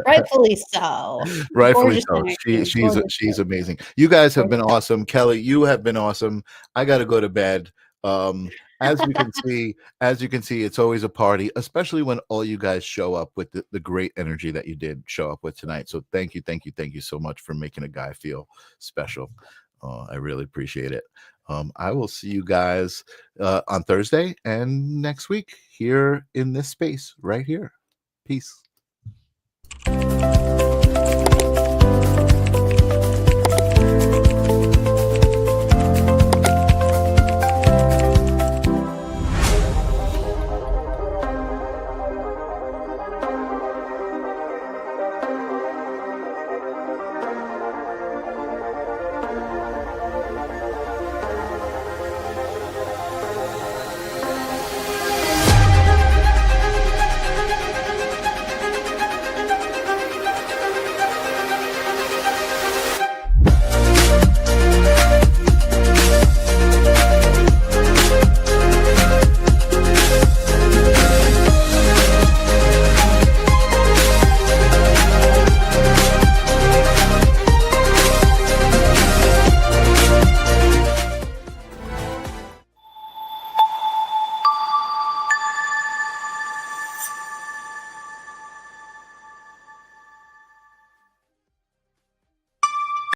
Rightfully so. Rightfully Gorgeous so. energy. Gorgeous. She's amazing. You guys have been Gorgeous. awesome. Kelly, you have been awesome. I got to go to bed. As you can see, it's always a party, especially when all you guys show up with the great energy that you did show up with tonight. So thank you so much for making a guy feel special. I really appreciate it. I will see you guys on Thursday and next week here in this space right here. Peace.